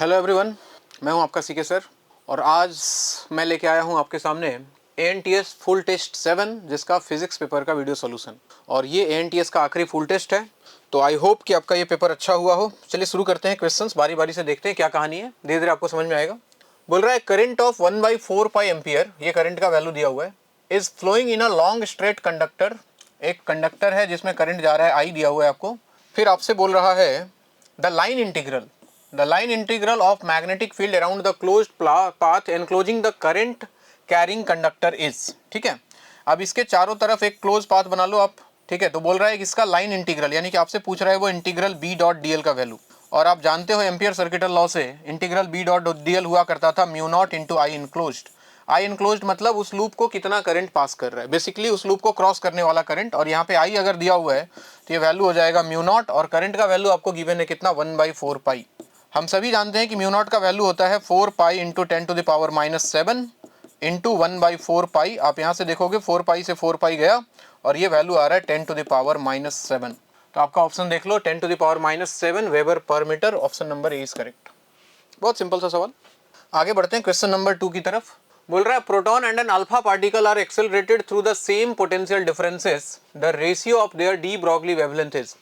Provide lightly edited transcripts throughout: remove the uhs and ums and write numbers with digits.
Hello everyone, मैं हूं आपका सीके सर और आज मैं लेके आया हूं आपके सामने एएनटीएस फुल टेस्ट 7 जिसका फिजिक्स पेपर का वीडियो सॉल्यूशन। और ये एएनटीएस का आखिरी फुल टेस्ट है, तो आई होप कि आपका ये पेपर अच्छा हुआ हो। चलिए शुरू करते हैं क्वेश्चंस, बारी बारी से देखते हैं क्या कहानी है, धीरे धीरे आपको समझ में आएगा। बोल रहा है करंट ऑफ 1/4 पाई एम्पियर, ये करंट का वैल्यू दिया हुआ है, is flowing in a long straight conductor. एक कंडक्टर है जिसमें करंट जा रहा है, आई दिया हुआ है आपको। फिर आपसे बोल रहा है the line integral of magnetic field around the closed path enclosing the current carrying conductor is। ठीक है, अब इसके चारों तरफ एक क्लोज पाथ बना लो आप। ठीक है, तो बोल रहा है कि इसका लाइन इंटीग्रल, यानी कि आपसे पूछ रहा है वो integral B dot D L का वैल्यू। और आप जानते हो एम्पियर सर्किटल लॉ से integral B dot D L हुआ करता था mu naught into I enclosed. I enclosed मतलब उस लूप को कितना करंट पास कर रहा है, बेसिकली उस लूप को क्रॉस करने वाला करंट। और यहाँ पे आई अगर दिया हुआ है तो ये वैल्यू हो जाएगा म्यू नॉट, और करंट का वैल्यू आपको गिवन है कितना, 1/4 पाई। हम सभी जानते हैं कि म्यू नॉट का वैल्यू होता है 4 पाई इंटू 10⁻⁻7 इंटू 1/4 पाई। आप यहाँ से देखोगे 4 पाई से 4 पाई गया और ये वैल्यू आ रहा है 10⁻⁻7। तो आपका ऑप्शन देख लो 10⁻⁻7 weber per metre. Option number A is correct. बहुत सिंपल सा सवाल। आगे बढ़ते हैं क्वेश्चन नंबर 2 की तरफ। बोल रहा है proton and an alpha particle are accelerated through the same potential differences, the ratio of their de Broglie wavelength is.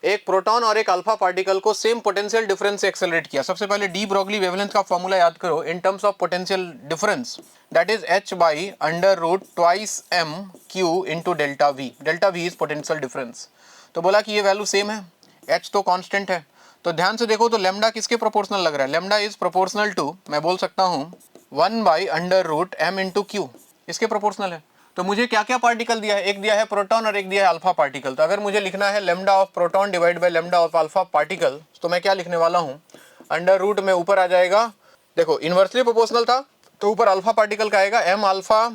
एक प्रोटॉन और एक अल्फा पार्टिकल को सेम पोटेंशियल डिफरेंस से एक्सेलरेट किया। सबसे पहले डी ब्रॉगली वेवलेंथ का फॉर्मूला याद करो in terms of potential difference, that is h/√2m/q into delta V. Delta V is potential difference. तो बोला कि ये वैल्यू सेम है, h तो कांस्टेंट है। तो ध्यान से देखो तो लेमडा किसके प्रोपोर्शनल लग रहा है, लेमडा इज प्रोपोर्शनल टू, मैं बोल सकता हूँ 1/√m इंटू क्यू, इसके प्रोपोर्शनल है। तो मुझे क्या क्या पार्टिकल दिया है, एक दिया है प्रोटॉन और एक दिया है अल्फा पार्टिकल। तो अगर मुझे लिखना है lambda of proton divide by lambda of alpha particle, तो मैं क्या लिखने वाला हूँ, अंडर रूट में ऊपर आ जाएगा, देखो इन्वर्सली प्रोपोर्शनल था तो ऊपर अल्फा पार्टिकल का आएगा m अल्फा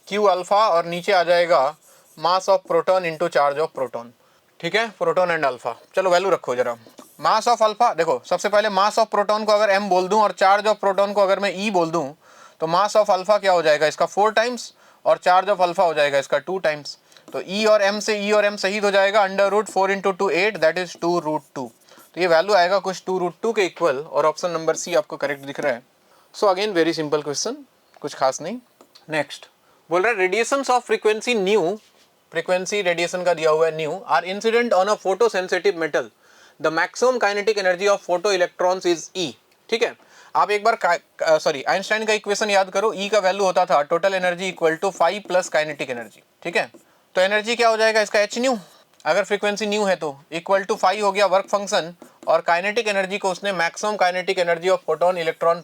q अल्फा, और नीचे आ जाएगा mass of proton into charge of proton. ठीक है, प्रोटॉन एंड अल्फा। चलो वैल्यू रखो जरा। मास ऑफ अल्फा, देखो सबसे पहले मास ऑफ प्रोटॉन को अगर m बोल दूं और चार्ज ऑफ प्रोटॉन को अगर मैं e बोल दूं, तो मास ऑफ अल्फा क्या हो जाएगा, इसका 4 टाइम्स, और चार्ज ऑफ अल्फा हो जाएगा इसका 2 टाइम्स। तो e और m से e और m शहीद हो जाएगा, under root 4 into 2 8, that is 2√2। तो ये वैल्यू आएगा कुछ 2√2 के इक्वल, और ऑप्शन नंबर सी आपको करेक्ट दिख रहा है। So again very simple question, कुछ खास नहीं। नेक्स्ट बोल रहा है radiations of frequency nu, frequency radiation का दिया हुआ है nu, are incident on a photo sensitive metal, the maximum kinetic energy of photo electrons is E। ठीक है, आप एक बार आइंस्टाइन का इक्वेशन याद करो, E का वैल्यू होता था total energy equal to 5 plus kinetic energy. ठीक है, तो एनर्जी क्या हो जाएगा इसका h न्यू, अगर फ्रीक्वेंसी न्यू है तो इक्वल टू 5 हो गया वर्क फंक्शन, और काइनेटिक एनर्जी को उसने maximum kinetic energy of photon electron,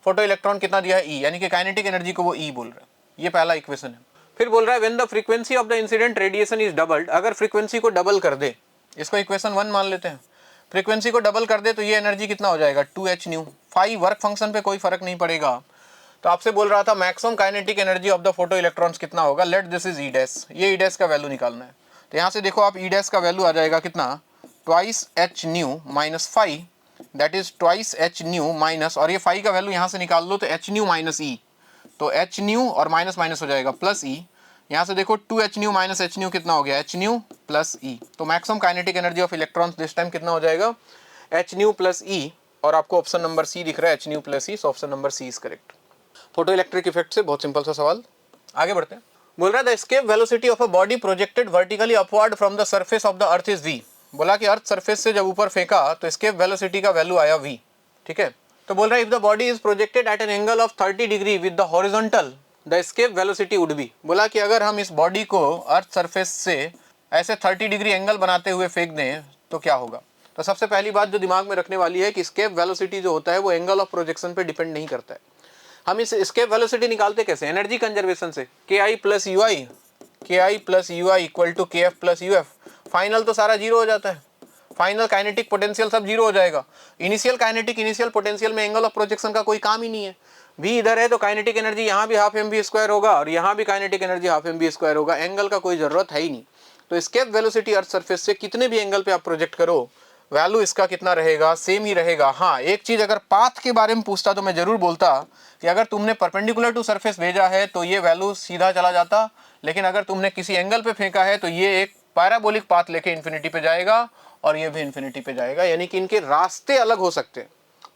photo electron कितना दिया है E, यानी कि काइनेटिक एनर्जी को वो E बोल रहा है। ये पहला इक्वेशन है। फिर बोल रहा है when the frequency of the incident radiation is doubled, अगर फ्रीक्वेंसी को डबल कर दे, इसको इक्वेशन 1 मान लेते हैं, फ्रीक्वेंसी को डबल कर दे तो ये एनर्जी कितना हो जाएगा 2h न्यू। 5 वर्क फंक्शन पे कोई फर्क नहीं पड़ेगा। तो आपसे बोल रहा था maximum kinetic energy of the photo electrons कितना होगा, let this is E dash, ये ई डैश का वैल्यू निकालना है। तो यहाँ से देखो आप ई डैश का वैल्यू आ जाएगा कितना, twice h new minus 5, that is twice h new minus, और ये 5 का वैल्यू यहाँ से निकाल लो तो h न्यू माइनस ई, तो h न्यू और माइनस माइनस हो जाएगा प्लस ई। यहाँ से देखो 2h new minus h new कितना हो गया, h न्यू प्लस ई। तो maximum kinetic energy of electrons this time कितना हो जाएगा, h न्यू प्लस ई, और आपको ऑप्शन नंबर सी दिख रहा है h nu plus E. So option number C is correct. Photo electric effect से बहुत सिंपल सा सवाल। आगे बढ़ते हैं। बोल रहा है the escape velocity of a body projected vertically upward from the surface of the earth is v। बोला कि अर्थ सरफेस से जब ऊपर फेंका तो एस्केप वेलोसिटी का वैल्यू आया v। ठीक है, तो बोल रहा है if the body is projected at an angle of 30 degree with the horizontal, the escape velocity would be. बोला कि अगर हम इस बॉडी को अर्थ सरफेस से ऐसे 30 डिग्री एंगल बनाते हुए फेंक दें तो क्या होगा। तो सबसे पहली बात जो दिमाग में रखने वाली है कि एस्केप वेलोसिटी जो होता है वो एंगल ऑफ प्रोजेक्शन पे डिपेंड नहीं करता है। हम इस एस्केप वेलोसिटी निकालते कैसे, एनर्जी कंजर्वेशन से, KI plus UI equal to KF plus UF। Final तो सारा जीरो हो जाता है, फाइनल काइनेटिक पोटेंशियल सब जीरो हो जाएगा। इनिशियल काइनेटिक इनिशियल पोटेंशियल में एंगल ऑफ प्रोजेक्शन का कोई काम ही नहीं है। भी इधर है तो काइनेटिक एनर्जी यहाँ भी हाफ mv² होगा और यहाँ भी काइनेटिक एनर्जी हाफ mv² होगा, एंगल का कोई जरूरत है ही नहीं। तो एस्केप वेलोसिटी अर्थ सरफेस से कितने भी एंगल पे आप प्रोजेक्ट करो वैल्यू इसका कितना रहेगा, सेम ही रहेगा। हाँ, एक चीज अगर पाथ के बारे में पूछता तो मैं जरूर बोलता कि अगर तुमने परपेंडिकुलर टू सरफेस भेजा है तो ये वैल्यू सीधा चला जाता, लेकिन अगर तुमने किसी एंगल पे फेंका है तो ये एक पैराबोलिक पाथ लेके इन्फिनिटी पे जाएगा और ये भी इन्फिनिटी पे जाएगा, यानी कि इनके रास्ते अलग हो सकते हैं।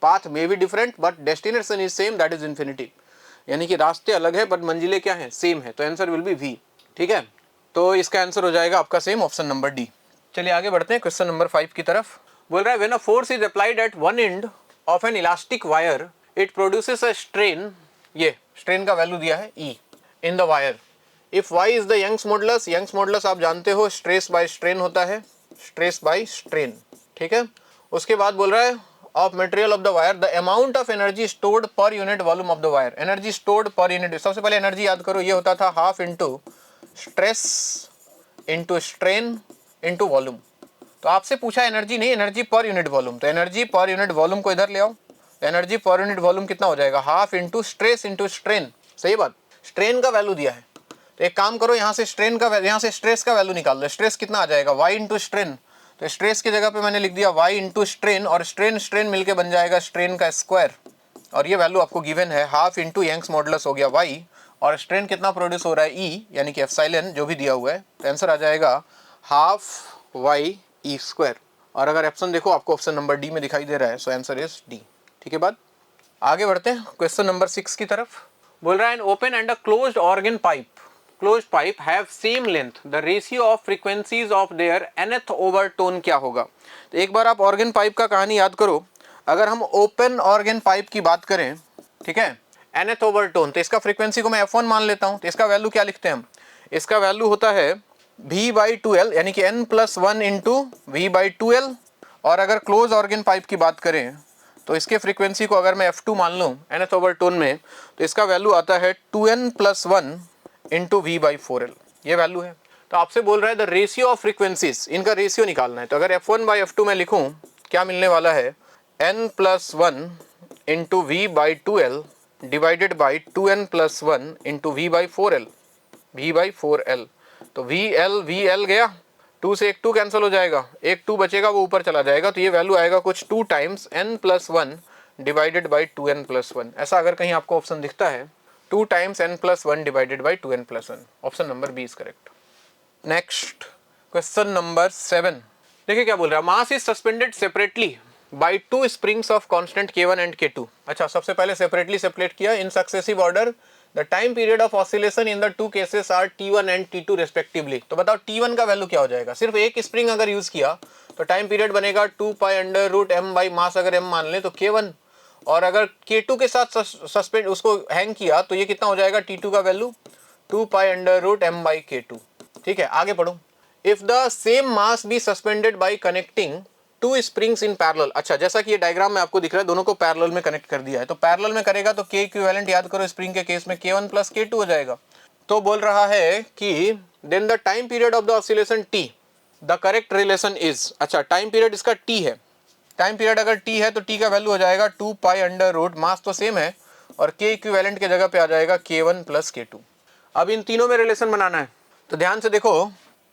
Path may be different but destination is same, that is infinity. यानी कि रास्ते अलग है बट मंजिलें क्या हैं, सेम है। तो आंसर विल बी वी। ठीक है, तो इसका आंसर हो जाएगा आपका सेम ऑप्शन नंबर डी। चलिए आगे बढ़ते हैं क्वेश्चन नंबर 5 की तरफ। बोल रहा है when a force is applied at one end of an elastic wire it produces a strain, ये स्ट्रेन का वैल्यू दिया है E in the wire. If Y is the Young's modulus, Young's modulus आप जानते हो स्ट्रेस बाय स्ट्रेन होता है, stress by strain. ठीक है, उसके बाद बोल रहा है of material of the wire the amount of energy stored per unit volume of the wire. Energy stored per unit, सबसे पहले एनर्जी याद करो, ये होता था half into stress into strain into volume. तो आपसे पूछा एनर्जी नहीं, एनर्जी पर यूनिट वॉल्यूम, तो एनर्जी पर यूनिट वॉल्यूम को इधर ले आओ। एनर्जी पर यूनिट वॉल्यूम कितना हो जाएगा, half into stress into strain. सही बात, स्ट्रेन का वैल्यू दिया है तो एक काम करो, यहाँ से स्ट्रेन का, यहाँ से स्ट्रेस का वैल्यू निकाल लो। स्ट्रेस कितना आ जाएगा, y इंटू स्ट्रेन। तो स्ट्रेस की जगह पे मैंने लिख दिया y इंटू स्ट्रेन, और स्ट्रेन स्ट्रेन मिलके बन जाएगा स्ट्रेन का स्क्वायर, और ये वैल्यू आपको गिवन है हाफ इंटू यंग्स मॉडुलस हो गया y, और स्ट्रेन कितना प्रोड्यूस हो रहा है E यानी कि एप्सिलॉन जो भी दिया हुआ है। तो आंसर आ जाएगा हाफ y E स्क्वायर। और अगर ऑप्शन देखो आपको ऑप्शन नंबर डी में दिखाई दे रहा है, सो आंसर इज डी। ठीक है, बात आगे बढ़ते हैं क्वेश्चन नंबर 6 की तरफ। बोल रहा है an open and a closed organ pipe, closed pipe have same length, the ratio of frequencies of their nth overtone क्या होगा। तो एक बार आप ऑर्गन पाइप का कहानी याद करो। अगर हम ओपन ऑर्गन पाइप की बात करें, ठीक है, nth ओवरटोन, तो इसका फ्रीक्वेंसी को मैं f1 मान लेता हूं। तो इसका वैल्यू क्या लिखते हैं हम, इसका वैल्यू होता है v/2l यानी कि n+1 इंटू v/2l। और अगर क्लोज ऑर्गन पाइप की बात करें तो इसके फ्रीक्वेंसी को अगर मैं f2 मान लूँ nth ओवरटोन में, तो इसका वैल्यू आता है 2n+1 इंटू v/4l, ये वैल्यू है। तो आपसे बोल रहा है द रेशियो ऑफ फ्रीक्वेंसीज, इनका रेशियो निकालना है। तो अगर f1/f2 में लिखूं क्या मिलने वाला है, n+1 into v/2l divided by 2n+1 into v/4l, v/4l। तो vl गया, 2 से एक 2 कैंसिल हो जाएगा, एक 2 बचेगा वो ऊपर चला जाएगा, तो ये वैल्यू आएगा कुछ 2 times n+1 divided by 2n+1। ऐसा अगर कहीं आपको ऑप्शन दिखता है 2 times n+1 divided by 2n+1, option number B is correct. Next question number 7, देखिए क्या बोल रहा है, mass is suspended separately by 2 springs of constant k1 and k2। अच्छा, सबसे पहले सेपरेटली सेपरेट किया in successive order, the time period of oscillation in the 2 cases are t1 and t2 respectively. तो बताओ t1 का वैल्यू क्या हो जाएगा, सिर्फ एक स्प्रिंग अगर यूज किया तो टाइम पीरियड बनेगा 2π√m बाई मास अगर m मान ले तो k1, और अगर k2 के साथ सस्पेंड उसको हैंग किया तो ये कितना हो जाएगा t2 का वैल्यू 2π√m बाई k2। ठीक है, आगे पढ़ो। If the same mass be suspended by connecting 2 springs in parallel. अच्छा, जैसा कि ये डायग्राम में आपको दिख रहा है, दोनों को पैरेलल में कनेक्ट कर दिया है, तो पैरेलल में करेगा तो k इक्विवेलेंट याद करो स्प्रिंग के केस में k1 प्लस k2 हो जाएगा। तो बोल रहा है कि then the time period of the oscillation t, the correct relation is, अच्छा टाइम पीरियड इसका t है, टाइम पीरियड अगर t है तो t का वैल्यू हो जाएगा 2π√, मास तो सेम है, और k इक्विवेलेंट के जगह पे आ जाएगा k1 प्लस k2। अब इन तीनों में रिलेशन बनाना है, तो ध्यान से देखो,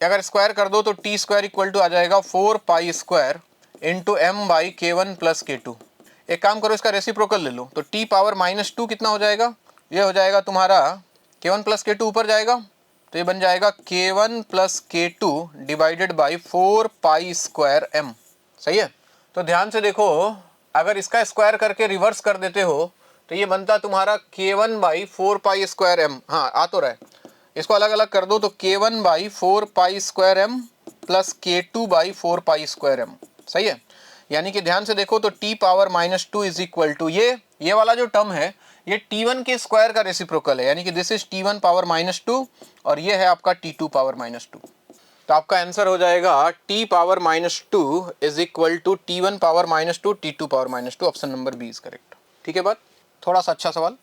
अगर स्क्वायर कर दो तो t स्क्वायर इक्वल टू आ जाएगा 4π² into m by k1 plus k2। एक काम करो, इसका रेसिप्रोकल ले लो, तो t पावर -2 कितना हो जाएगा, ये हो जाएगा तुम्हारा k1 प्लस k2 ऊपर जाएगा, तो ये बन जाएगा k1 plus k2 divided by 4π² m। सही है, तो ध्यान से देखो, अगर इसका स्क्वायर करके रिवर्स कर देते हो तो ये बनता तुम्हारा k1 बाई 4π² m। हाँ, आ तो रहा है, इसको अलग अलग कर दो तो k1 by 4π² m plus k2 by 4π² m। सही है, यानी कि ध्यान से देखो तो t power -2 is equal to ये वाला जो टर्म है ये t1 के स्क्वायर का रेसिप्रोकल है, यानी कि दिस इज t1 पावर -2 और ये है आपका t2 पावर -2। तो आपका आंसर हो जाएगा t power -2 is equal to t1 power -2 t2 power -2, option number B is correct. ठीक है, बात थोड़ा सा अच्छा सवाल,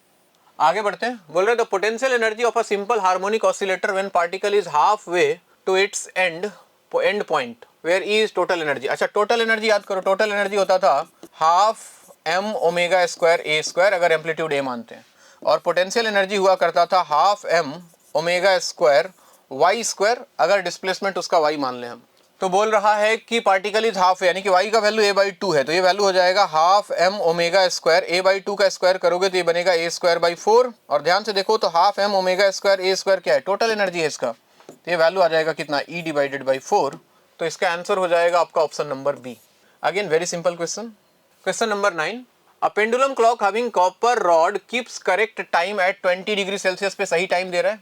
आगे बढ़ते हैं। बोल रहे the potential energy of a simple harmonic oscillator when particle is half way to its end point where E is total energy. अच्छा, टोटल एनर्जी याद करो, टोटल एनर्जी होता था half m omega square a square अगर amplitude a मानते हैं, और potential energy हुआ करता था half m omega square y square अगर डिस्प्लेसमेंट उसका y मान लें हम। तो बोल रहा है कि पार्टिकल इज हाफ, यानी कि y का वैल्यू a/2 है, तो ये वैल्यू हो जाएगा half m omega square a/2 का स्क्वायर करोगे तो ये बनेगा a²/4, और ध्यान से देखो तो half m omega square a square क्या है, टोटल एनर्जी है इसका, तो ये वैल्यू आ जाएगा कितना e डिवाइडेड बाई 4। तो इसका आंसर हो जाएगा आपका option number B. Again very simple question. Question number 9, a pendulum clock having copper rod keeps correct time at 20 degree Celsius पे सही टाइम दे रहा है।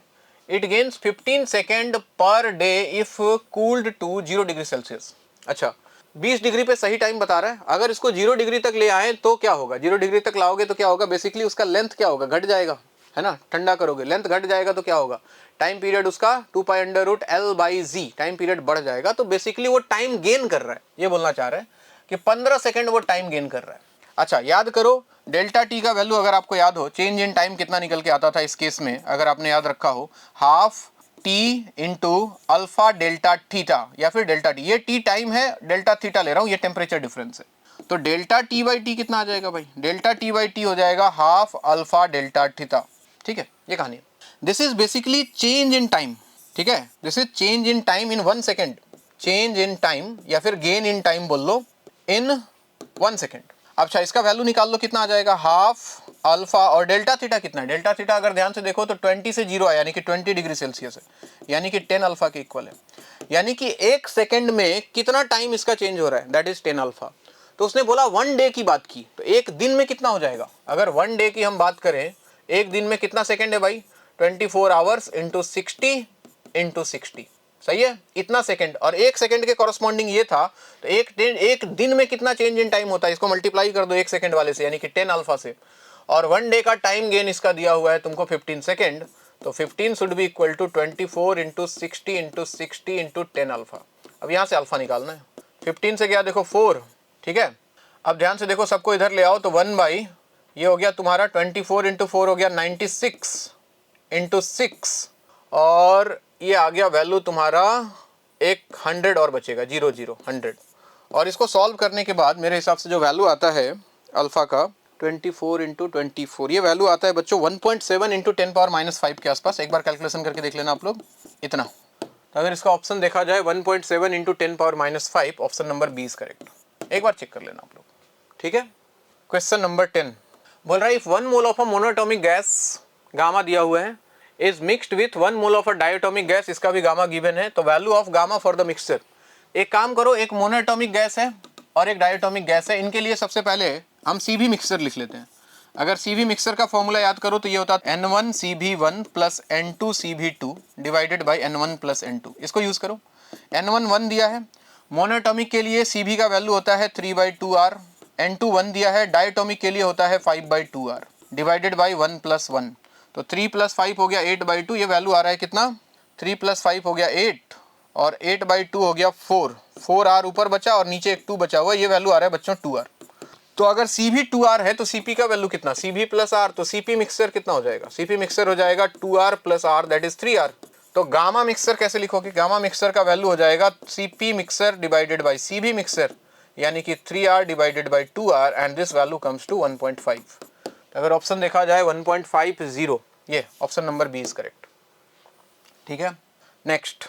It gains 15 second per day if cooled to 0 degree Celsius. अच्छा, 20 degree पे सही time बता रहा है। अगर इसको 0 डिग्री तक ले आए तो क्या होगा, 0 डिग्री तक लाओगे तो क्या होगा, बेसिकली उसका लेंथ क्या होगा, घट जाएगा, है ना। ठंडा करोगे, लेंथ घट जाएगा तो क्या होगा, टाइम पीरियड उसका 2π√L/z टाइम पीरियड बढ़ जाएगा। तो बेसिकली वो टाइम गेन कर रहा है, ये बोलना चाह रहा है कि 15 सेकेंड वो टाइम गेन कर रहा है। अच्छा, याद करो डेल्टा टी का वैल्यू अगर आपको याद हो, चेंज इन टाइम कितना निकल के आता था इस केस में, अगर आपने याद रखा हो, half T into alpha delta theta या फिर डेल्टा टी। ये टी टाइम है, डेल्टा थीटा ले रहा हूं, ये टेम्परेचर डिफरेंस है। तो डेल्टा टी बाई टी कितना आ जाएगा भाई, डेल्टा टी बाई टी हो जाएगा हाफ अल्फा डेल्टा थीटा। ठीक है, ये कहानी है। This is basically change in time. ठीक है, this is change in time in 1 second, change in time या फिर गेन इन टाइम बोल लो, इन 1 सेकेंड। अच्छा, इसका वैल्यू निकाल लो, कितना आ जाएगा, हाफ अल्फा, और डेल्टा थीटा कितना है, डेल्टा थीटा अगर ध्यान से देखो तो 20 से 0 है, यानी कि 20 डिग्री सेल्सियस है, यानी कि 10 अल्फा के इक्वल है। यानी कि 1 सेकेंड में कितना टाइम इसका चेंज हो रहा है, दैट इज 10 अल्फा। तो उसने बोला 1 डे की बात की, तो एक दिन में कितना हो जाएगा, अगर 1 डे की हम बात करें, एक दिन में कितना सेकेंड है भाई, 24 आवर्स इंटू 60 इंटू 60, सही है, इतना सेकंड। और 1 सेकंड के कॉरस्पॉन्डिंग ये था, तो एक दिन में कितना चेंज इन टाइम होता है, इसको मल्टीप्लाई कर दो 1 सेकंड वाले से, यानी कि 10 अल्फा से। और 1 डे का टाइम गेन इसका दिया हुआ है तुमको 15 सेकंड, तो 15 should be equal to 24 into 60 into 60 into 10 alpha. अब यहाँ से अल्फा निकालना है, 15 से क्या देखो 4, ठीक है। अब ध्यान से देखो, सबको इधर ले आओ, तो 1 बाई ये हो गया तुम्हारा 24 इंटू 4 हो गया 96 इंटू 6, और ये आ गया वैल्यू तुम्हारा एक 100 और बचेगा, 0 0 100। और इसको सॉल्व करने के बाद मेरे हिसाब से जो वैल्यू आता है अल्फा का 24 इंटू 24, ये वैल्यू आता है बच्चों 1.7 इंटू 10⁻⁵ के आसपास। एक बार कैलकुलेशन करके देख लेना आप लोग, इतना। तो अगर इसका ऑप्शन देखा जाए 1.7 into 10⁻⁵, option number B is correct. एक बार चेक कर लेना आप लोग, ठीक है। क्वेश्चन नंबर 10 बोल रहा है, if 1 mole of a monoatomic gas, gamma दिया हुआ है, is mixed with 1 mole of a diatomic gas, इसका भी गामा गिवन है, तो value of gamma for the mixture. एक काम करो, एक मोनोएटॉमिक गैस है और एक डायटोमिक गैस है, इनके लिए सबसे पहले हम CV मिक्सचर लिख लेते हैं। अगर CV मिक्सचर का फॉर्मूला याद करो तो ये होता है N1CB1 plus N2CB2 divided by N1 plus N2। इसको यूज करो, N1 1 दिया है, मोनोएटॉमिक के लिए CV का वैल्यू होता है 3/2R, N2 1 दिया है, डायटोमिक के लिए होता है 5/2R डिवाइडेड बाई 1 प्लस 1। तो 3 प्लस 5 हो गया 8/2, ये वैल्यू आ रहा है कितना, 3 प्लस 5 हो गया 8 और 8/2 हो गया 4R ऊपर बचा और नीचे एक 2 बचा हुआ, ये वैल्यू आ रहा है बच्चों 2R। तो अगर CV 2R है तो CP का वैल्यू कितना, CV प्लस R, तो CP मिक्सचर कितना हो जाएगा, CP मिक्सचर हो जाएगा 2R plus R that is 3R। तो गामा मिक्सचर कैसे लिखोगे, गामा मिक्सचर का वैल्यू हो जाएगा CP mixture divided by CB mixture, यानी कि 3R divided by 2R, and this value comes to 1.5। अगर ऑप्शन देखा जाए 1.50, ये option number B is correct, ठीक है। Next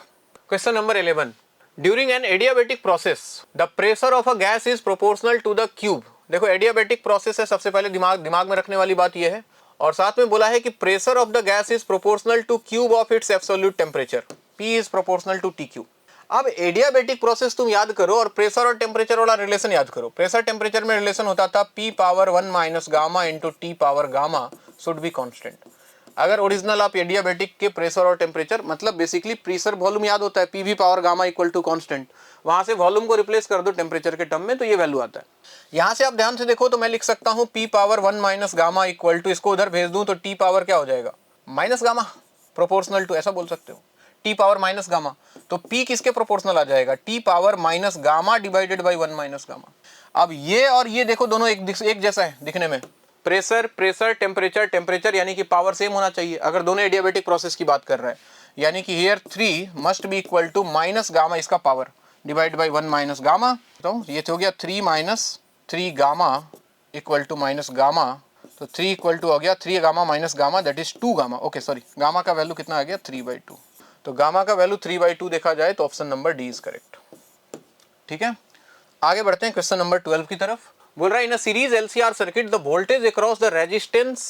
question number 11, during an adiabatic process the pressure of a gas is proportional to the cube. देखो adiabatic process है, सबसे पहले दिमाग में रखने वाली बात यह है, और साथ में बोला है कि pressure of the gas is proportional to cube of its absolute temperature, P is proportional to TQ। अब एडियाबेटिक प्रोसेस तुम याद करो और प्रेशर और टेम्परेचर वाला रिलेशन याद करो। प्रेशर टेम्परेचर में रिलेशन होता था P⁻1 minus gamma into T power gamma should be constant. अगर ओरिजिनल आप एडियाबेटिक के प्रेशर और टेम्परेचर, मतलब बेसिकली प्रेशर वॉल्यूम याद होता है, PV power gamma equal to constant, वहां से वॉल्यूम को रिप्लेस कर दो टेम्परेचर के टर्म में, तो ये वैल्यू आता है। यहाँ से आप ध्यान से देखो तो मैं लिख सकता हूँ P⁻1 minus gamma equal to, इसको उधर भेज दूं तो T पावर क्या हो जाएगा, माइनस गामा, प्रोपोर्शनल टू, ऐसा बोल सकते हो, T पावर माइनस गामा। तो P किसके प्रोपोर्शनल आ जाएगा, T power minus gamma divided by 1 minus gamma. अब ये और ये देखो दोनों एक जैसा है दिखने में, प्रेशर प्रेशर टेम्परेचर टेम्परेचर, यानी कि पावर सेम होना चाहिए अगर दोनों एडियाबेटिक प्रोसेस की बात कर रहा है, यानी कि here 3 must be equal to minus gamma इसका power divide by 1 minus gamma. तो ये तो हो गया 3 minus 3 gamma equal to minus gamma, तो 3 इक्वल टू हो गया 3 gamma minus gamma that is 2 gamma. Okay sorry, gamma का वैल्यू कितना आ गया 3/2, तो गामा का वैल्यू 3/2 देखा जाए तो option number D is correct, ठीक है। आगे बढ़ते हैं क्वेश्चन नंबर 12 की तरफ। बोल रहा है in a series LCR circuit the voltage across the resistance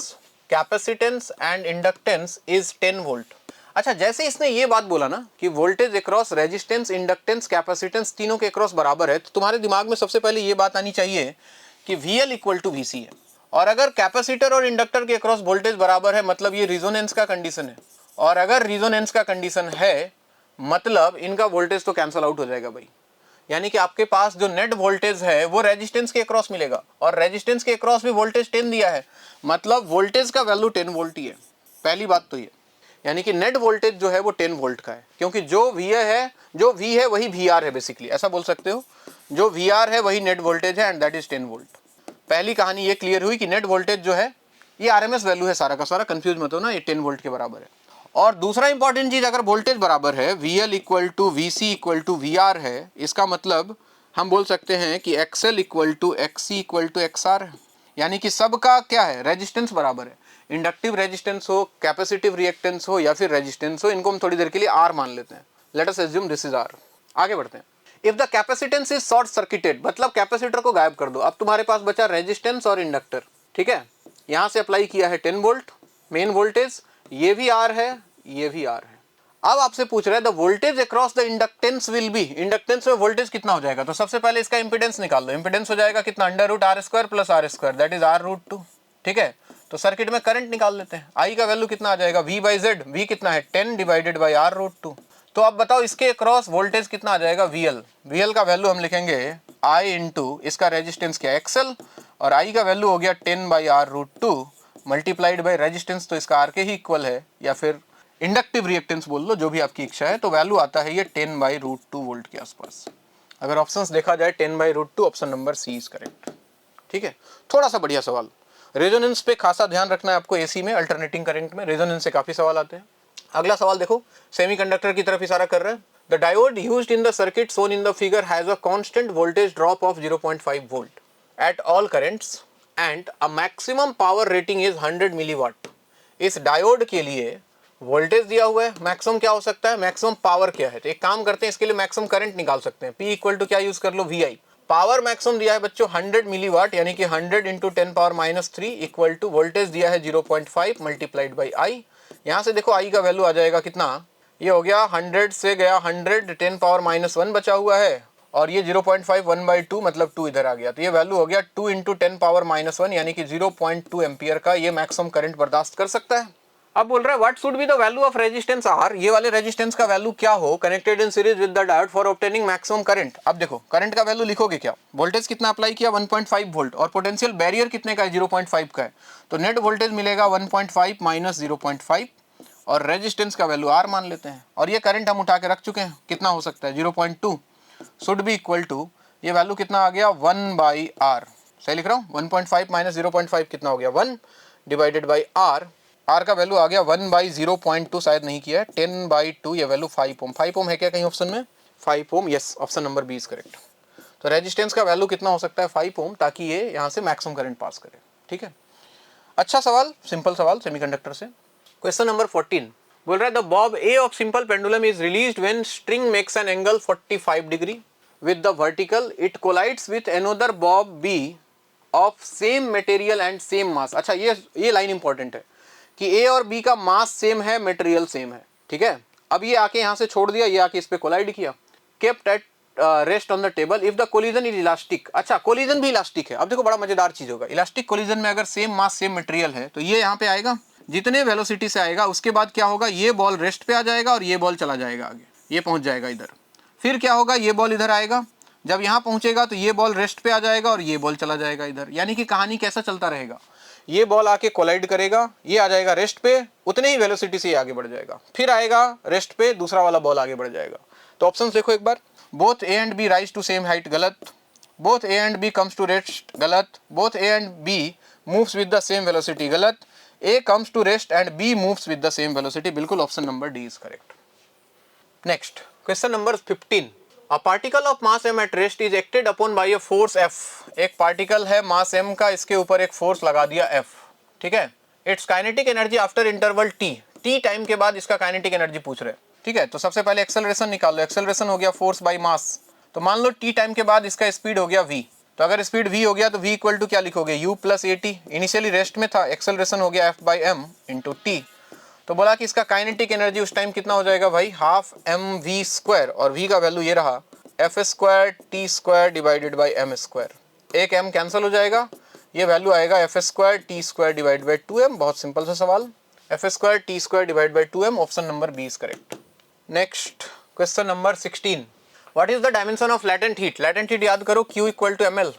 capacitance and inductance is 10 volt. अच्छा, जैसे इसने ये बात बोला ना कि voltage across resistance inductance capacitance तीनों के अक्रॉस बराबर है, तो तुम्हारे दिमाग में सबसे पहले ये बात आनी चाहिए कि VL इक्वल टू VC है। और अगर कैपेसिटर और इंडक्टर के अक्रॉस वोल्टेज बराबर है मतलब ये रिजोनेंस का कंडीशन है, और अगर रिजोनेंस का कंडीशन है मतलब इनका वोल्टेज तो कैंसल आउट हो जाएगा भाई। यानी कि आपके पास जो नेट वोल्टेज है वो रेजिस्टेंस के अक्रॉस मिलेगा, और रेजिस्टेंस के अक्रॉस भी वोल्टेज 10 दिया है, मतलब वोल्टेज का वैल्यू 10 वोल्ट ही है। पहली बात तो ये, यानी कि नेट वोल्टेज जो है वो 10 वोल्ट का है, क्योंकि जो वी है वही वी आर है, बेसिकली ऐसा बोल सकते हो। जो वी आर है वही नेट वोल्टेज है एंड दैट इज 10 वोल्ट। पहली कहानी ये क्लियर हुई कि नेट वोल्टेज जो है ये आरएमएस वैल्यू है सारा का सारा, कंफ्यूज मत हो ना, ये 10 वोल्ट के बराबर है। और दूसरा इंपॉर्टेंट चीज, अगर वोल्टेज बराबर है VL equal to VC equal to VR है, इसका मतलब हम बोल सकते हैं कि XL equal to XC equal to XR है। यानी कि सबका क्या है, रेजिस्टेंस बराबर है। इंडक्टिव रेजिस्टेंस हो, कैपेसिटिव रिएक्टेंस हो या फिर रेजिस्टेंस हो, इनको हम थोड़ी देर के लिए R मान लेते हैं। Let us assume this is R। आगे बढ़ते हैं। If the capacitance is short circuited, मतलब कैपेसिटर को गायब कर दो, अब तुम्हारे पास बचा रेजिस्टेंस और इंडक्टर। ठीक है, यहां से अप्लाई किया है 10 वोल्ट मेन वोल्टेज, ये भी R है, ये भी R है। अब आपसे पूछ रहा है the voltage across the inductance will be, inductance में वोल्टेज कितना हो जाएगा, तो सबसे पहले इसका इंपीडेंस निकाल दो। इंपीडेंस हो जाएगा कितना, √R² plus R², that is R√2। ठीक है, तो सर्किट में करंट निकाल लेते हैं। I का वैल्यू कितना आ जाएगा, V/Z, V कितना है 10 डिवाइडेड बाई R√2। तो अब बताओ इसके अक्रॉस वोल्टेज कितना आ जाएगा, VL। VL का वैल्यू हम लिखेंगे I इंटू इसका रेजिस्टेंस क्या है XL, और I का वैल्यू हो गया 10 by R√2 multiplied by resistance, तो इसका R के ही इक्वल है, या फिर इंडक्टिव रिएक्टेंस बोल लो, जो भी आपकी इच्छा है। तो वैल्यू आता है ये 10/√2 वोल्ट के आसपास। अगर ऑप्शंस देखा जाए 10/√2, option number C is correct. ठीक है, थोड़ा सा बढ़िया सवाल। रेजोनेंस पे खासा ध्यान रखना है आपको, एसी में, अल्टरनेटिंग करंट में रेजोनेंस से काफी सवाल आते हैं। अगला सवाल देखो, सेमीकंडक्टर की तरफ इशारा कर रहा है। The diode used in the circuit shown in the figure has a constant voltage drop of 0.5 volt at all currents and a maximum power rating is 100 milliwatt. इस डायोड के लिए वोल्टेज दिया हुआ है, मैक्सिमम क्या हो सकता है, मैक्सिमम पावर क्या है। तो एक काम करते हैं, इसके लिए मैक्सिमम करंट निकाल सकते हैं। P इक्वल टू क्या यूज कर लो, VI। पावर मैक्सिमम दिया है बच्चों 100 मिलीवाट, यानी कि 100 इंटू 10⁻³ इक्वल टू वोल्टेज दिया है 0.5 मल्टीप्लाइड बाई I। यहाँ से देखो I का वैल्यू आ जाएगा कितना, ये हो गया 100 से गया 100, 10⁻⁻1 बचा हुआ है, और ये 0.5 1/2 मतलब 2 इधर आ गया, तो ये वैल्यू हो गया 2 इंटू 10⁻⁻1 यानी कि 0.2 एम्पियर का ये मैक्सिमम करंट बर्दाश्त कर सकता है। अब बोल रहा है what should be the value of resistance R, ये वाले रेजिस्टेंस का वैल्यू क्या हो connected in series with the diode for obtaining maximum current. अब देखो करंट का वैल्यू लिखोगे क्या, वोल्टेज कितना अप्लाई किया 1.5 वोल्ट, और पोटेंशियल बैरियर कितने का है 0.5 का है, तो नेट वोल्टेज मिलेगा 1.5 माइनस 0.5, और रेजिस्टेंस का वैल्यू R मान लेते हैं, और ये करंट हम उठा के रख चुके हैं, कितना हो सकता है 0.2 शुड बी इक्वल टू, ये वैल्यू कितना आ गया 1/R। सही लिख रहा हूँ, 1.5 माइनस 0.5 कितना हो गया 1 डिवाइडेड बाई R। R का वैल्यू आ गया 1/0.2, शायद नहीं किया है, 10/2, ये वैल्यू 5 ओम। 5 ओम है क्या कहीं ऑप्शन में, 5 ohm, yes, option number B is correct. तो रेजिस्टेंस का वैल्यू कितना हो सकता है 5 ओम, ताकि ये यहाँ से मैक्सिमम करंट पास करे। ठीक है, अच्छा सवाल, सिंपल सवाल सेमीकंडक्टर से। क्वेश्चन नंबर 14 बोल रहा है the bob A of simple pendulum is released when string makes an angle 45 degree with the vertical, it collides with another bob B of same material and same mass. अच्छा, ये line important है कि ए और B का mass same है, material same है। ठीक है, अब ये आके यहाँ से छोड़ दिया, ये आके इस पे कोलाइड किया, kept at rest on the table if the collision is elastic. अच्छा, कोलिजन भी इलास्टिक है। अब देखो बड़ा मजेदार चीज होगा, इलास्टिक कोलिजन में अगर सेम मास सेम मटेरियल है तो ये यहाँ पे आएगा, जितने वेलोसिटी से आएगा उसके बाद क्या होगा, ये बॉल रेस्ट पे आ जाएगा और ये बॉल चला जाएगा आगे, ये पहुंच जाएगा इधर। फिर क्या होगा, ये बॉल इधर आएगा, जब यहाँ पहुंचेगा तो ये बॉल रेस्ट पे आ जाएगा और ये बॉल चला जाएगा इधर। यानी कि कहानी कैसा चलता रहेगा, ये बॉल आके कोलाइड करेगा, ये आ जाएगा रेस्ट पे, उतने ही वेलोसिटी से आगे बढ़ जाएगा, फिर आएगा रेस्ट पे, दूसरा वाला बॉल आगे बढ़ जाएगा। तो ऑप्शंस देखो एक बार, both A and B rise to same height, गलत। Both A and B comes to rest, गलत। Both A and B moves with the same velocity, गलत। A comes to rest and B moves with the same velocity, बिल्कुल option number D is correct. Next question number 15, A particle of mass m at rest is acted upon by a force F। एक particle है मास m का, इसके ऊपर एक force लगा दिया F। ठीक है, it's kinetic energy after interval t time के बाद इसका काइनेटिक एनर्जी पूछ रहे हैं। ठीक है, तो सबसे पहले एक्सेलरेशन निकाल लो, एक्सेलरेशन हो गया फोर्स बाय मास, तो मान लो t टाइम के बाद इसका स्पीड हो गया v, तो अगर स्पीड v हो गया तो v इक्वल टू क्या लिखोगे, u plus at, initially rest में था, एक्सेलरेशन हो गया f by m into t। तो बोला कि इसका काइनेटिक एनर्जी उस टाइम कितना हो जाएगा भाई, हाफ mv स्क्वायर, और v का वैल्यू ये रहा f² t² divided by m square. एक m कैंसिल हो जाएगा, ये वैल्यू आएगा F square T square divide by 2m। बहुत सिंपल सा सवाल, F square T square divide by 2m, option number B is correct. Next question number 16, what is the dimension of latent heat. Latent heat याद करो, Q equal to ml,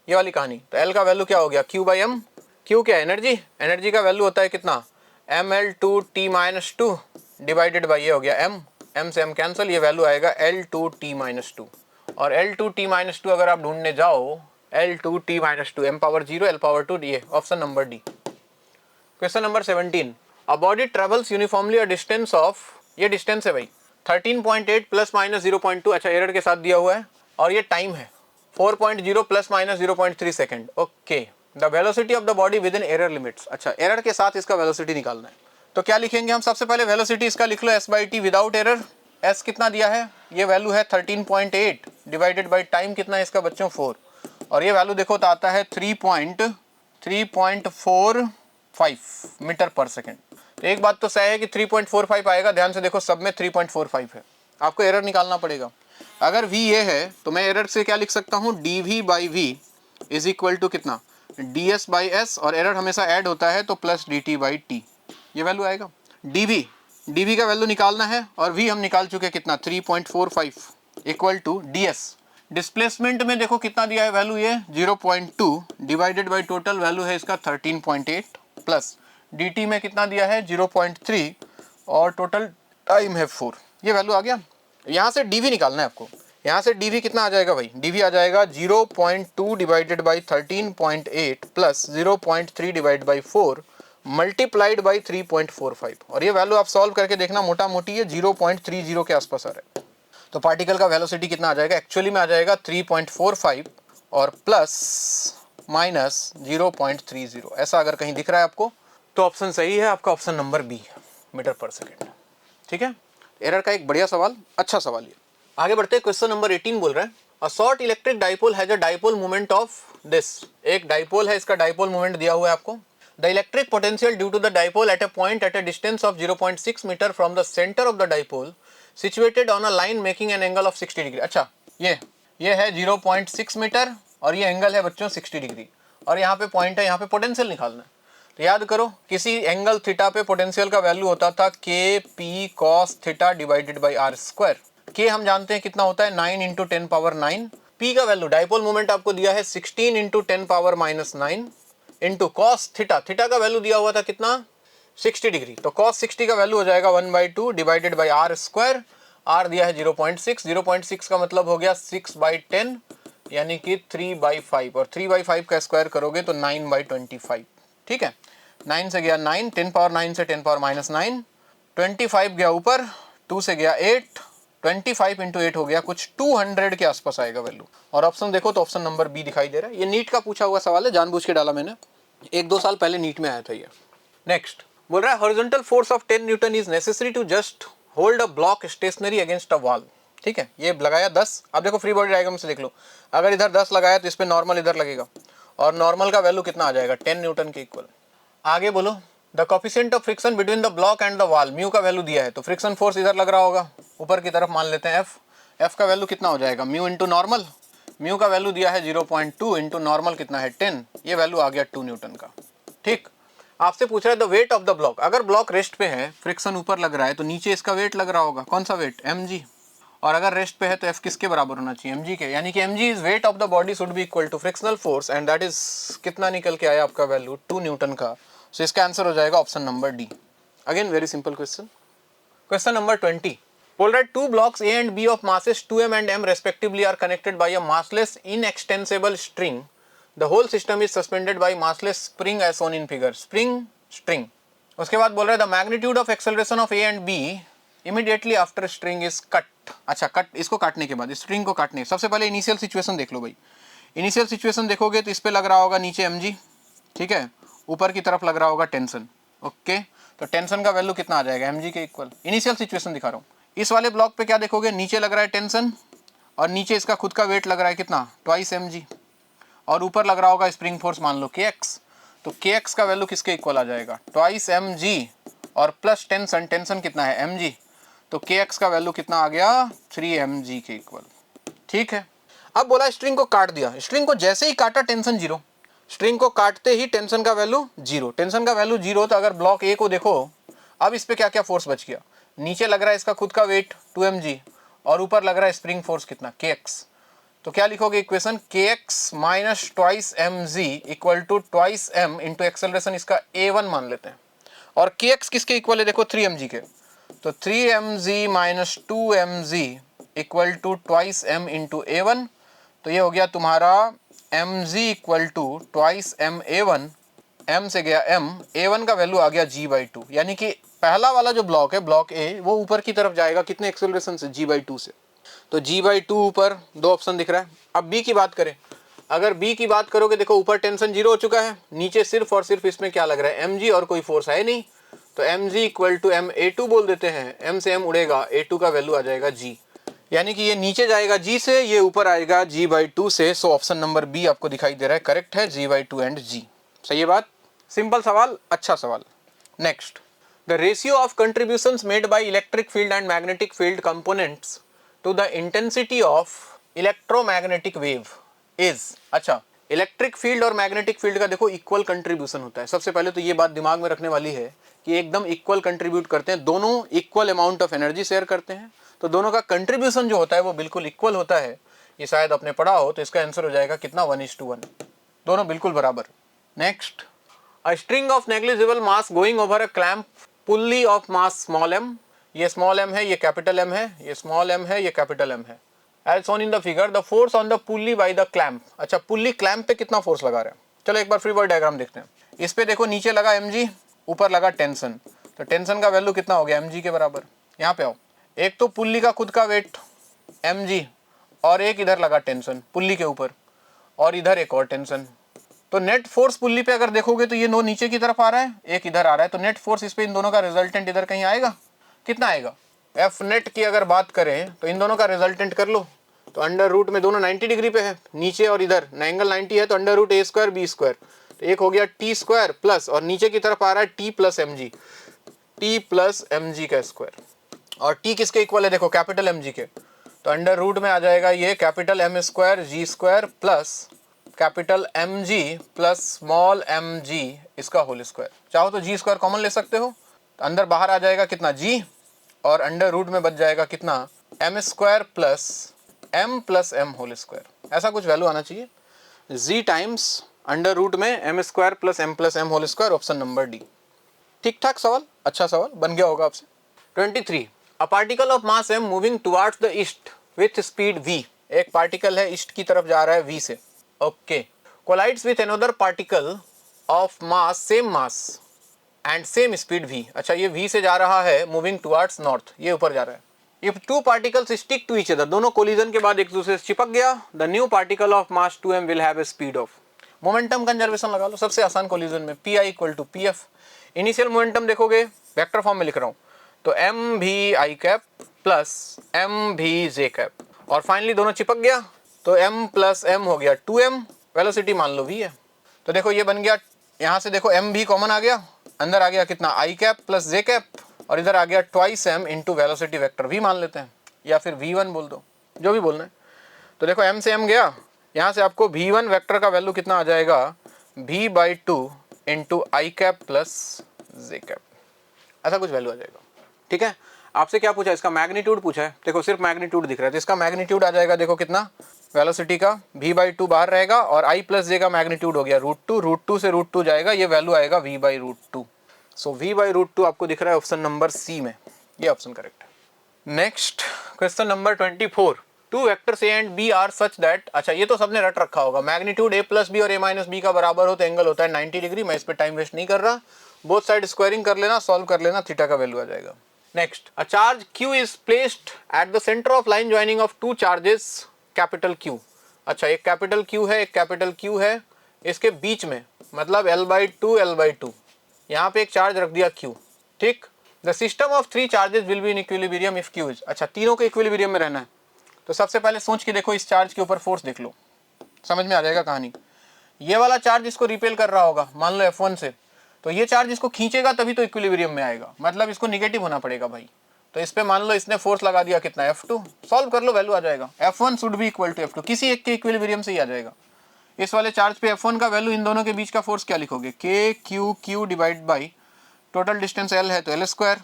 ये वाली कहानी। तो L का वैल्यू क्या हो गया, Q बाई m। Q क्या है, एनर्जी, एनर्जी का वैल्यू होता है कितना, ml2t-2 डिवाइडेड बाई ये हो गया m, m से m कैंसिल, ये वैल्यू आएगा L2t-2। और L2t-2 अगर आप ढूंढने जाओ, L2t-2 m power 0 L power 2, ये option number D. Question number 17, a body travels uniformly a distance of, ये डिस्टेंस है भाई 13.8 प्लस माइनस 0.2, अच्छा एरर के साथ दिया हुआ है, और ये टाइम है 4.0 plus minus 0.3 second. Okay, the velocity of the body with in error limits, अच्छा एरर के साथ इसका वेलोसिटी निकालना है। तो क्या लिखेंगे हम, सबसे पहले वेलोसिटी इसका लिख लो s by T without error. s कितना दिया है, ये वैल्यू है 13.8 डिवाइडेड बाई टाइम कितना है इसका बच्चों 4, और ये वैल्यू देखो तो आता है 3.45 मीटर पर सेकेंड। तो एक बात तो सही है कि 3.45 आएगा, ध्यान से देखो सब में 3.45 है, आपको एरर निकालना पड़ेगा। अगर v ये है तो मैं एरर से क्या लिख सकता हूँ, dv by v is equal to कितना, ds बाई s, और एरर हमेशा ऐड होता है तो प्लस dt बाई t, ये वैल्यू आएगा। dv का वैल्यू निकालना है, और v हम निकाल चुके कितना 3.45 इक्वल टू ds। डिस्प्लेसमेंट में देखो कितना दिया है वैल्यू, ये 0.2 डिवाइडेड बाई टोटल वैल्यू है इसका 13.8 प्लस dt में कितना दिया है 0.3 और टोटल टाइम है 4, ये वैल्यू आ गया। यहाँ से dv निकालना है आपको, यहाँ से dv कितना आ जाएगा भाई, dv आ जाएगा 0.2 divided by 13.8 plus 0.3 divide by 4 multiplied by 3.45, और ये वैल्यू आप सॉल्व करके देखना, मोटा मोटी ये 0.30 के आसपास आ रहा है। तो पार्टिकल का वेलोसिटी कितना आ जाएगा, एक्चुअली में आ जाएगा 3.45 और प्लस माइनस 0.30, ऐसा अगर कहीं दिख रहा है आपको तो ऑप्शन सही है आपका, ऑप्शन नंबर बी, मीटर पर सेकेंड। ठीक है, एरर का एक बढ़िया सवाल, अच्छा सवाल ये। आगे बढ़ते हैं, क्वेश्चन नंबर 18 बोल रहा है, a short electric dipole has a dipole moment of this. एक डाइपोल है, इसका डाइपोल मोमेंट दिया हुआ है आपको। The electric potential due to the dipole at a point at a distance of 0.6 metre from the centre of the dipole situated on a line making an angle of 60 degree. अच्छा ये है 0.6 metre और ये angle है बच्चों 60 degree, और यहाँ पे पॉइंट है, यहाँ पे पोटेंशियल निकालना है। तो याद करो किसी एंगल थीटा पे पोटेंशियल का वैल्यू होता था k P cos theta divided by R square. K हम जानते हैं कितना होता है 9 इंटू 10 पावर 9, पी का वैल्यू डाइपोल मोमेंट आपको दिया है 16 into 10 power minus 9 into cos theta, theta का वैल्यू दिया हुआ था कितना 60 डिग्री, तो cos 60 का वैल्यू हो जाएगा 1/2 divided by R square, R दिया है 0.6, 0.6 का मतलब हो गया 6/10 यानी कि 3/5, और 3/5 का स्क्वायर करोगे तो 9/25। ठीक है, 9 से गया 9, 10 पावर 9 से 10 पावर माइनस 9, 25 गया ऊपर, 2 से गया 8, 25 इंटू 8 हो गया कुछ 200 के आसपास आएगा वैल्यू। और ऑप्शन देखो तो ऑप्शन नंबर बी दिखाई दे रहा है। ये नीट का पूछा हुआ सवाल है, जानबूझ के डाला मैंने, 1-2 साल पहले नीट में आया था ये। नेक्स्ट बोल रहा है horizontal force of 10 newton is necessary to just hold a block stationary against a wall. ठीक है, ये लगाया 10, अब देखो फ्री बॉडी डायग्राम से देख लो, अगर इधर 10 लगाया तो इस पे नॉर्मल इधर लगेगा, और नॉर्मल का वैल्यू कितना आ जाएगा 10 न्यूटन के इक्वल। आगे बोलो the coefficient of friction between the block and the wall, mu का वैल्यू दिया है, तो फ्रिक्शन फोर्स इधर लग रहा होगा ऊपर की तरफ, मान लेते हैं एफ का वैल्यू कितना हो जाएगा म्यू इंटू नॉर्मल, म्यू का वैल्यू दिया है 0.2 इंटू नॉर्मल कितना है 10, ये वैल्यू आ गया 2 न्यूटन का। ठीक, आपसे पूछ रहा है the wait of the block, अगर ब्लॉक रेस्ट पे है, फ्रिक्शन ऊपर लग रहा है तो नीचे इसका वेट लग रहा होगा, कौन सा वेट mg, और अगर रेस्ट पे है तो f किसके बराबर होना चाहिए mg के, यानी कि mg is weight of the body should be equal to frictional force and that is कितना निकल के आया आपका वैल्यू 2 न्यूटन का। सो इसका आंसर हो जाएगा option number D. Again very simple question. Question number 20 बोल रहा है two blocks A and B of masses 2m and m respectively are connected by a massless inextensible string. The whole system is suspended by massless spring as shown in figure. Spring, string. उसके बाद बोल रहा है the magnitude of acceleration of a and b immediately after string is cut. अच्छा cut, इसको काटने के बाद, स्ट्रिंग को काटने, सबसे पहले इनिशियल सिचुएशन देख लो भाई। इनिशियल सिचुएशन देखोगे तो इस पे लग रहा होगा नीचे mg, ठीक है, ऊपर की तरफ लग रहा होगा टेंशन। ओके, तो टेंशन का वैल्यू कितना आ जाएगा mg के इक्वल, इनिशियल सिचुएशन दिखा रहा हूँ। इस वाले ब्लॉक पे क्या देखोगे, नीचे लग रहा है टेंशन और नीचे इसका खुद का वेट लग रहा है कितना ट्वाइस mg, और ऊपर लग रहा होगा स्प्रिंग फोर्स मान लो kx, तो kx का वैल्यू किसके इक्वल आ जाएगा ट्वाइस mg और प्लस टेंशन, टेंशन कितना है mg, तो kx का वैल्यू कितना आ गया 3 mg के इक्वल। ठीक है, अब बोला स्ट्रिंग को काट दिया, स्ट्रिंग को जैसे ही काटा टेंशन 0, स्ट्रिंग को काटते ही टेंशन का वैल्यू जीरो, टेंशन का वैल्यू जीरो। तो अगर ब्लॉक ए को देखो, अब इस पे क्या क्या फोर्स बच गया, नीचे लग रहा है इसका खुद का वेट 2mg और ऊपर लग रहा है स्प्रिंग फोर्स कितना kx। तो क्या लिखोगे equation, kx minus twice mg equal to twice m into acceleration, इसका a1 मान लेते हैं। और kx किसके इक्वल है देखो, 3mg के। तो 3mg minus 2mg equal to twice m into a1। तो ये हो गया तुम्हारा mg equal to twice m a1, m से गया m, a1 का वैल्यू आ गया g/2। यानी कि पहला वाला जो ब्लॉक है, ब्लॉक ए, वो ऊपर की तरफ जाएगा कितने एक्सेलरेशन से, g/2 से। तो g/2 ऊपर दो ऑप्शन दिख रहा है। अब बी की बात करें, अगर बी की बात करोगे, देखो ऊपर टेंशन जीरो हो चुका है, नीचे सिर्फ और सिर्फ इसमें क्या लग रहा है, mg, और कोई फोर्स है नहीं। तो mg इक्वल टू ma2 बोल देते हैं, m से m उड़ेगा, a2 का वैल्यू आ जाएगा g। यानी कि ये नीचे जाएगा g से, ये ऊपर आएगा g/2 से। सो ऑप्शन नंबर बी आपको दिखाई दे रहा है करेक्ट है, g/2 एंड g। सही है बात, सिंपल सवाल, अच्छा सवाल। Next, the ratio of contributions made by electric field and magnetic field components to the intensity of electromagnetic wave is. अच्छा, इलेक्ट्रिक फील्ड और मैग्नेटिक फील्ड का देखो इक्वल कंट्रीब्यूशन होता है। सबसे पहले तो ये बात दिमाग में रखने वाली है कि एकदम इक्वल कंट्रीब्यूट करते हैं, दोनों equal amount of energy share करते हैं, तो दोनों का कंट्रीब्यूशन जो होता है वो बिल्कुल इक्वल होता है। ये शायद आपने पढ़ा हो, तो इसका आंसर हो जाएगा कितना, 1:1, दोनों बिल्कुल बराबर। Next, a string of negligible mass going over a clamp pulley of mass small m, ये स्मॉल m है, ये कैपिटल M है, ये स्मॉल m है, ये कैपिटल M है। As shown in the figure, the force on the pulley by the clamp. अच्छा, pulley clamp पे कितना फोर्स लगा रहा है, चलो एक बार फ्री बॉडी डायग्राम देखते हैं। इस पे देखो, नीचे लगा mg, ऊपर लगा टेंशन, तो टेंशन का वैल्यू कितना हो गया, mg के बराबर। यहाँ पे आओ, एक तो पुल्ली का खुद का वेट mg, और एक इधर लगा टेंशन पुल्ली के ऊपर, और इधर एक और टेंशन। तो नेट फोर्स पुल्ली पे अगर देखोगे तो ये नो नीचे की तरफ आ रहा है, एक इधर आ रहा है, तो नेट फोर्स इस पे इन दोनों का रिजल्टेंट इधर कहीं आएगा, कितना आएगा। एफ नेट की अगर बात करें तो इन दोनों का रिजल्टेंट कर लो, तो अंडर रूट में दोनों 90 डिग्री पे है, नीचे और इधर एंगल 90 है, तो अंडर रूट a² b², तो एक हो गया t² प्लस, और नीचे की तरफ आ रहा है t प्लस mg का स्क्वायर। और t किसके इक्वल है देखो, कैपिटल mg के, तो अंडर रूट में आ जाएगा ये capital m² g² plus capital mg plus small mg इसका होल स्क्वायर। चाहो तो g² कॉमन ले सकते हो, तो अंदर बाहर आ जाएगा कितना g, और अंडर रूट में बच जाएगा कितना m² plus m whole square. ऐसा कुछ वैल्यू आना चाहिए, g टाइम्स अंडर रूट में m² plus m whole square, option number D. ठीक ठाक सवाल, अच्छा सवाल बन गया होगा आपसे। 23, a particle of mass m moving towards the east with speed v, एक पार्टिकल है ईस्ट की तरफ जा रहा है v से, okay, collides with another particle of mass same mass and same speed v। अच्छा, ये v से जा रहा है मूविंग टुवर्ड्स नॉर्थ, ये ऊपर जा रहा है। If two particles stick to each other, दोनों कोलिजन के बाद एक दूसरे से चिपक गया, the new particle of mass 2m will have a speed of, momentum conservation लगा लो, सबसे आसान कोलिजन में pi equal to pf। Initial momentum देखोगे, वेक्टर फॉर्म में लिख रहा हूँ, तो m भी i कैप प्लस m भी j कैप, और फाइनली दोनों चिपक गया, तो m प्लस m हो गया 2m, वेलोसिटी मान लो v है। तो देखो ये बन गया, यहाँ से देखो m भी कॉमन आ गया, अंदर आ गया कितना i cap plus j cap, और इधर आ गया twice m into velocity vector v मान लेते हैं, या फिर v1 बोल दो, जो भी बोलना है। तो देखो m से m गया, यहाँ से आपको v1 वेक्टर का वैल्यू कितना आ जाएगा, v/2 इंटू आई कैप प्लस जे कैप, ऐसा कुछ वैल्यू आ जाएगा। ठीक है, आपसे क्या पूछा, इसका मैग्नीट्यूड पूछा है, देखो सिर्फ मैग्नीट्यूड दिख रहा है, तो इसका मैग्नीट्यूड आ जाएगा देखो कितना, वेलोसिटी का v/2 बाहर रहेगा, और i प्लस जे का मैग्नीट्यूड हो गया √2, √2 से √2 जाएगा, ये वैल्यू आएगा v/√2। सो v/√2 आपको दिख रहा है ऑप्शन नंबर सी में, ये ऑप्शन करेक्ट है। Next question number 24, two vectors a and b are such that, अच्छा ये तो सबने रट रखा होगा, मैग्नीट्यूड a प्लस बी और a माइनस बी का बराबर हो तो एंगल होता है 90 डिग्री। मैं इस पर टाइम वेस्ट नहीं कर रहा, बोथ साइड स्क्वायरिंग कर लेना, सॉल्व कर लेना, थीटा का वैल्यू आ जाएगा। Next, a charge q is placed at the centre of line joining of two charges capital Q। अच्छा, एक कैपिटल Q है, एक कैपिटल Q है, इसके बीच में मतलब L/2 यहाँ पे एक चार्ज रख दिया Q, ठीक। The system of three charges will be in equilibrium if Q is, अच्छा तीनों को इक्विलिब्रियम में रहना है, तो सबसे पहले सोच के देखो, इस चार्ज के ऊपर फोर्स देख लो, समझ में आ जाएगा कहानी। ये वाला चार्ज इसको रिपेल कर रहा होगा, मान लो F1 से, तो ये चार्ज इसको खींचेगा तभी तो इक्विलिब्रियम में आएगा, मतलब इसको निगेटिव होना पड़ेगा भाई। तो इस पे मान लो इसने फोर्स लगा दिया कितना, F2, सॉल्व कर लो, वैल्यू आ जाएगा, F1 should be equal to F2, किसी एक के इक्विलिब्रियम से ही आ जाएगा। इस वाले चार्ज पे F1 का वैल्यू, इन दोनों के बीच का फोर्स क्या लिखोगे, के Q Q divide by total distance L है तो L स्क्वायर,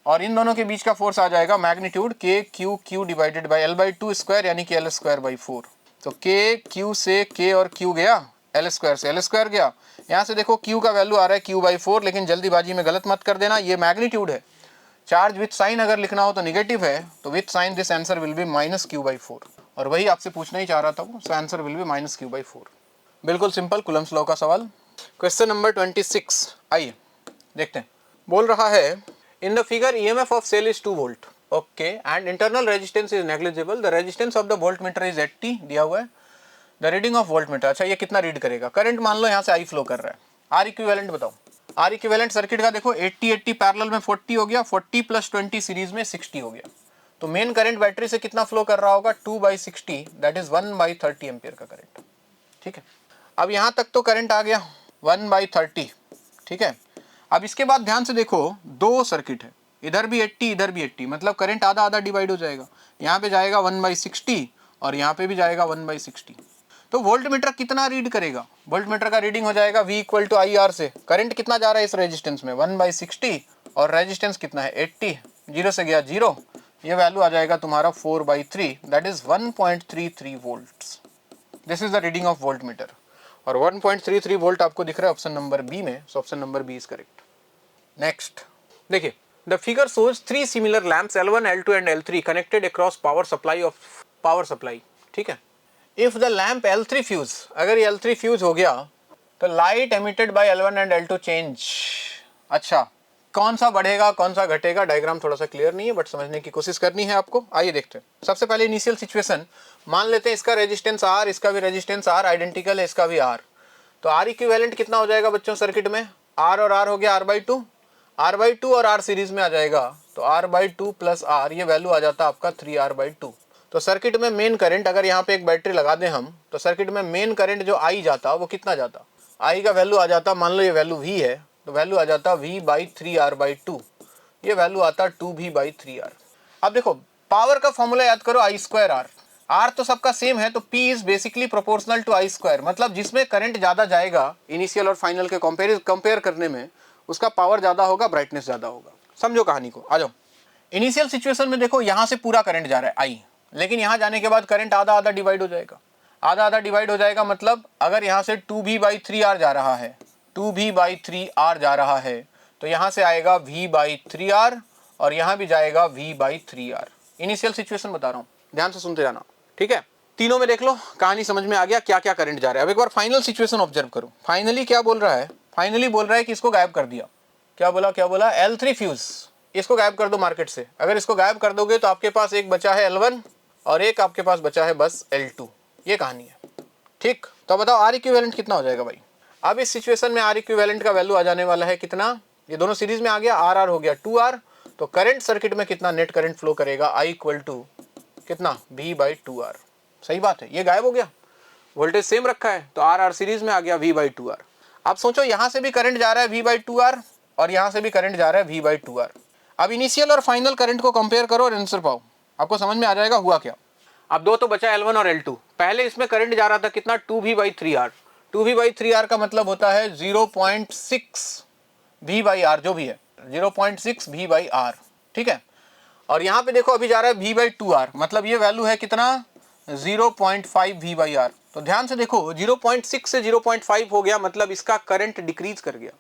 और इन दोनों के बीच का फोर्स आ जाएगा मैग्नीट्यूड के Q Q divided by L/2 square यानी कि L स्क्वायर बाई 4। तो के क्यू से के और क्यू गया, L स्क्वायर से L स्क्वायर गया। यहाँ से देखो क्यू का वैल्यू आ रहा है Q/4, लेकिन जल्दीबाजी में गलत मत कर देना, ये मैग्नीट्यूड है। चार्ज विथ साइन अगर लिखना हो तो निगेटिव है, तो with sign this answer will be -Q/4, और वही आपसे पूछना ही चाह रहा था वो, सो आंसर विल बी -Q/4। बिल्कुल सिंपल कुलम्स लॉ का सवाल। क्वेश्चन नंबर 26 आइए देखते हैं। बोल रहा है in the figure EMF of cell is 2 volt, okay, and internal resistance is negligible, the resistance of the voltmeter is 80 दिया हुआ है, the reading of voltmeter. अच्छा, ये कितना रीड करेगा? करंट मान लो यहाँ से आई फ्लो कर रहा है, आर इक्विवेलेंट बताओ। आर इक्विवेलेंट सर्किट का देखो 80 पैरेलल में 40 हो गया, 40 + 20 सीरीज में 60 हो गया। तो मेन करंट बैटरी से कितना फ्लो कर रहा होगा, 2/60, दैट इज 1/30 एम्पियर का करंट। ठीक है, अब यहाँ तक तो करंट आ गया 1/30। ठीक है, अब इसके बाद ध्यान से देखो, दो सर्किट है, इधर भी 80 इधर भी 80, मतलब करंट आधा आधा डिवाइड हो जाएगा। यहाँ पे जाएगा 1/60 और यहाँ पे भी जाएगा 1/60। तो वोल्ट मीटर कितना रीड करेगा? वोल्ट मीटर का रीडिंग हो जाएगा V = IR से। करंट कितना जा रहा है इस रेजिस्टेंस में, 1/60, और रेजिस्टेंस कितना है 80, 0 से गया 0, ये वैल्यू आ जाएगा तुम्हारा 4/3, that is 1.33 volts. This is the reading of volt meter, और 1.33 वोल्ट आपको दिख रहा है ऑप्शन नंबर बी में, so option number B is correct. Next देखिए, the figure shows 3 similar lamps L1, L2 and L3 connected across power supply. ठीक है, if the lamp L3 fuse, अगर ये L3 फ्यूज हो गया तो light emitted by L1 and L2 change. अच्छा, कौन सा बढ़ेगा कौन सा घटेगा, डायग्राम थोड़ा सा क्लियर नहीं है बट समझने की कोशिश करनी है आपको। आइए देखते हैं। सबसे पहले इनिशियल सिचुएशन मान लेते हैं, इसका रेजिस्टेंस R, इसका भी रेजिस्टेंस R आइडेंटिकल है, इसका भी R। तो R इक्विवेलेंट कितना हो जाएगा बच्चों सर्किट में, R और R हो गया R/2, R/2 और R सीरीज में आ जाएगा, तो R/2 + R, ये वैल्यू आ जाता है आपका 3R/2। तो सर्किट में मेन करंट, अगर यहाँ पे एक बैटरी लगा दें हम, तो सर्किट में मेन करंट जो I जाता वो कितना जाता, I का वैल्यू आ जाता, मान लो ये वैल्यू V है, तो वैल्यू आ जाता V/3R/2, ये वैल्यू आता 2V/3R। अब देखो पावर का फॉर्मूला याद करो, I²R, R तो सबका सेम है, तो P is basically proportional to I², मतलब जिसमें करंट ज्यादा जाएगा इनिशियल और फाइनल के कंपेयर करने में, उसका पावर ज्यादा होगा, ब्राइटनेस ज्यादा होगा। समझो कहानी को, आ जाओ। इनिशियल सिचुएशन में देखो, यहाँ से पूरा करंट जा रहा है I, लेकिन यहाँ जाने के बाद करंट आधा आधा डिवाइड हो जाएगा, आधा आधा डिवाइड हो जाएगा, मतलब अगर यहाँ से 2V/3R जा रहा है, 2V/3R जा रहा है, तो यहाँ से आएगा V/3R और यहाँ भी जाएगा V/3R। इनिशियल सिचुएशन बता रहा हूँ, ध्यान से सुनते जाना। ठीक है, तीनों में देख लो, कहानी समझ में आ गया क्या क्या करंट जा रहा है। अब एक बार फाइनल सिचुएशन ऑब्जर्व करो। फाइनली क्या बोल रहा है, फाइनली बोल रहा है कि इसको गायब कर दिया। क्या बोला, L3 फ्यूज, इसको गायब कर दो मार्केट से। अगर इसको गायब कर दोगे तो आपके पास एक बचा है L1 और एक आपके पास बचा है बस L2, ये कहानी है। ठीक, तो बताओ R इक्विवेलेंट कितना हो जाएगा भाई। अब इस सिचुएशन में R इक्विवेलेंट का वैल्यू आ जाने वाला है कितना, ये दोनों सीरीज में आ गया, R हो गया 2R, तो करंट सर्किट में कितना नेट करंट फ्लो करेगा, I = कितना V/2R। सही बात है, ये गायब हो गया, वोल्टेज सेम रखा है, तो R सीरीज में आ गया V/2R। अब सोचो यहाँ से भी करंट जा रहा है V/2R और यहाँ से भी करंट जा रहा है V/2R। अब इनिशियल और फाइनल करंट को कंपेयर करो और आंसर पाओ, आपको समझ में आ जाएगा हुआ क्या। अब दो तो बचा L1 और L2। पहले इसमें करंट जा रहा था कितना, 2V/3R। 2V/3R का मतलब होता है 0.6 V/R, जो भी है 0.6 V/R। ठीक है, और यहाँ पे देखो अभी जा रहा है V/2R, मतलब ये वैल्यू है कितना, 0.5 V/R। तो ध्यान से देखो, 0.6 से 0.5 हो गया, मतलब इसका करंट डिक्रीज कर गया,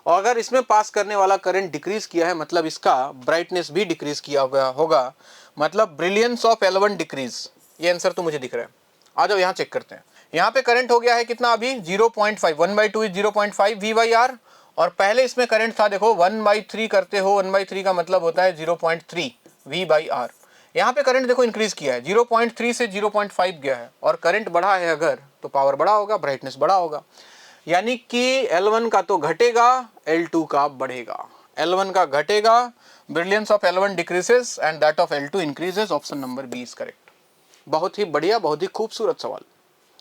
और अगर इसमें पास करने वाला करंट डिक्रीज किया है, मतलब इसका ब्राइटनेस भी डिक्रीज किया होगा, मतलब ब्रिलियंस ऑफ L1 डिक्रीज। ये आंसर तो मुझे दिख रहा है। आ जाओ यहाँ चेक करते हैं। यहाँ पे करंट हो गया है कितना अभी, 0.5, 1/2 इज 0.5 V/R, और पहले इसमें करंट था देखो 1/3 करते हो, 1/3 का मतलब होता है 0.3 V/R। यहाँ पे करंट देखो इंक्रीज किया है, 0.3 से 0.5 गया है, और करंट बढ़ा है अगर, तो पावर बढ़ा होगा, ब्राइटनेस बढ़ा होगा, यानी कि L1 का तो घटेगा, L2 का बढ़ेगा। L1 का घटेगा, brilliance of L1 decreases and that of L2 increases. Option number B is correct. बहुत ही बढ़िया, बहुत ही खूबसूरत सवाल।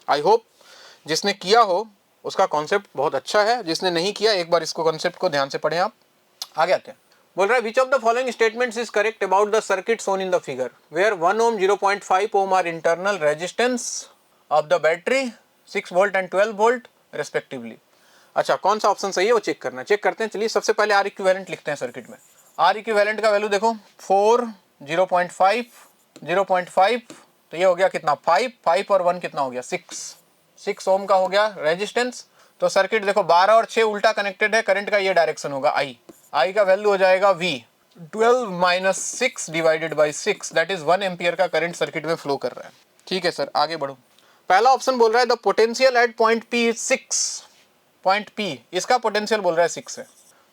आई होप जिसने किया हो उसका कॉन्सेप्ट बहुत अच्छा है, जिसने नहीं किया एक बार इसको कॉन्सेप्ट को ध्यान से पढ़ें आप। आगे आते हैं। बोल रहा है which of the following statements is correct about the circuit shown in the figure, where 1 ohm 0.5 ohm are internal resistance of the battery 6 volt and 12 volt respectively. अच्छा, कौन सा ऑप्शन सही है वो चेक करना है, चेक करते हैं। चलिए सबसे पहले आर इक्विवेलेंट लिखते हैं सर्किट में। आर इक्विवेलेंट का वैल्यू देखो 4, 0.5, 0.5, तो ये हो गया कितना 5 और 1 कितना हो गया 6 ओम का हो गया रेजिस्टेंस। तो सर्किट देखो 12 और 6 उल्टा कनेक्टेड है, करंट का ये डायरेक्शन होगा आई का वैल्यू हो जाएगा V, 12 minus 6 divided by 6, that is 1 ampere का करंट सर्किट में फ्लो कर रहा है। ठीक है सर, आगे बढ़ो। पहला ऑप्शन बोल रहा है the potential at point P is 6, point P इसका पोटेंशियल बोल रहा है 6 है,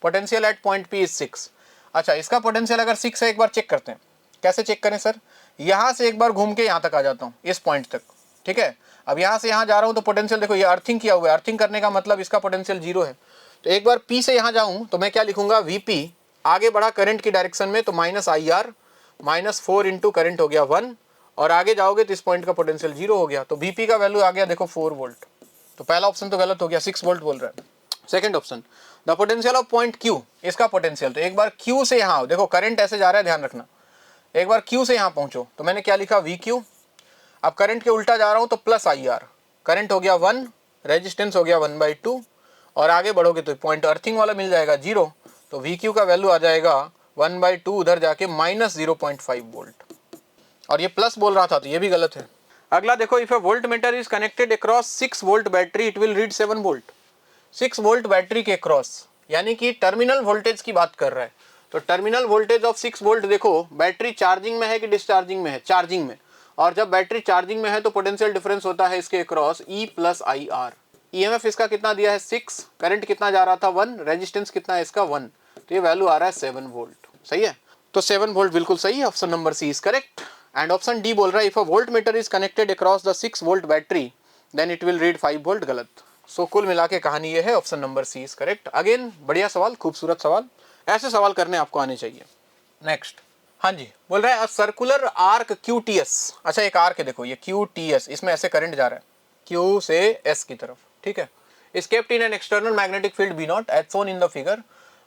potential at point P is 6। अच्छा, इसका पोटेंशियल अगर 6 है, एक बार चेक करते हैं। कैसे चेक करें सर, यहाँ से एक बार घूम के यहाँ तक आ जाता हूँ, इस पॉइंट तक। ठीक है, अब यहाँ से यहाँ जा रहा हूँ तो पोटेंशियल देखो ये अर्थिंग किया हुआ है, अर्थिंग करने का मतलब इसका पोटेंशियल 0 है। तो एक बार P से यहाँ जाऊँ तो मैं क्या लिखूंगा VP, आगे बढ़ा करंट की डायरेक्शन में तो माइनस IR, -4 इंटू करंट हो गया 1, और आगे जाओगे तो इस पॉइंट का पोटेंशियल 0 हो गया। तो VP का वैल्यू आ गया देखो 4 वोल्ट। तो पहला ऑप्शन तो गलत हो गया, 6 वोल्ट बोल रहा है। Second option the potential of point Q, इसका पोटेंशियल, तो एक बार Q से यहाँ देखो करंट ऐसे जा रहा है, ध्यान रखना। एक बार Q से यहाँ पहुँचो तो मैंने क्या लिखा VQ, अब करंट के उल्टा जा रहा हूँ तो प्लस IR, करंट हो गया 1, रेजिस्टेंस हो गया 1/2, और आगे बढ़ोगे तो पॉइंट अर्थिंग वाला मिल जाएगा 0, तो VQ का वैल्यू आ जाएगा 1/2 उधर जाके -0.5 वोल्ट, और ये प्लस बोल रहा था तो ये भी गलत है। अगला देखो, if a voltmeter is connected across 6 volt battery it will read 7 volt. 6 volt battery के क्रॉस, यानी कि टर्मिनल वोल्टेज की बात कर रहा है। तो टर्मिनल वोल्टेज ऑफ 6 वोल्ट देखो, बैटरी चार्जिंग में है कि डिस्चार्जिंग में है, चार्जिंग में, और जब बैटरी चार्जिंग में है तो पोटेंशियल डिफरेंस होता है इसके across E plus IR। EMF इसका कितना दिया है 6, करंट कितना जा रहा था 1, रेजिस्टेंस कितना है इसका 1, तो ये वैल्यू आ रहा है 7 वोल्ट। सही है, तो 7 वोल्ट बिल्कुल सही है, option number C is correct. And option D बोल रहा है if a voltmeter is connected across the 6 volt battery then it will read 5 volt, गलत। सो कुल मिला के कहानी ये है, option number C is correct. Again बढ़िया सवाल, खूबसूरत सवाल, ऐसे सवाल करने आपको आने चाहिए। नेक्स्ट, हाँ जी, बोल रहा है सर्कुलर आर्क QTS। अच्छा, एक आर्क है देखो ये QTS, इसमें ऐसे करंट जा रहा है Q से S की तरफ। ठीक है, is kept in an external magnetic field B0 as shown in the figure.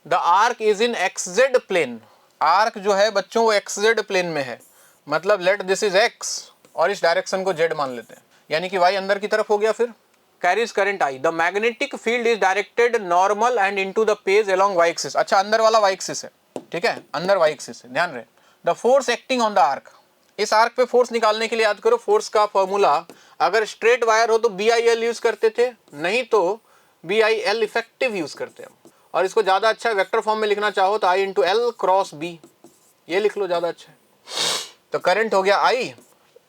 The arc is in XZ plane. Arc जो है बच्चों वो XZ प्लेन में है, मतलब लेट दिस इज X और इस डायरेक्शन को Z मान लेते हैं, यानी कि Y अंदर की तरफ हो गया। फिर carries current I, the magnetic field is directed normal and into the page along Y axis. अच्छा, अंदर वाला Y एक्सिस है, ठीक है, अंदर Y एक्सिस है, ध्यान रहे। The force acting on the arc, इस आर्क पे फोर्स निकालने के लिए याद करो फोर्स का फॉर्मूला, अगर स्ट्रेट वायर हो तो BIL यूज करते थे, नहीं तो BIL इफेक्टिव यूज करते हैं। और इसको ज्यादा अच्छा वेक्टर फॉर्म में लिखना चाहो तो I into L cross B, ये लिख लो, ज्यादा अच्छा है। तो करंट हो गया I,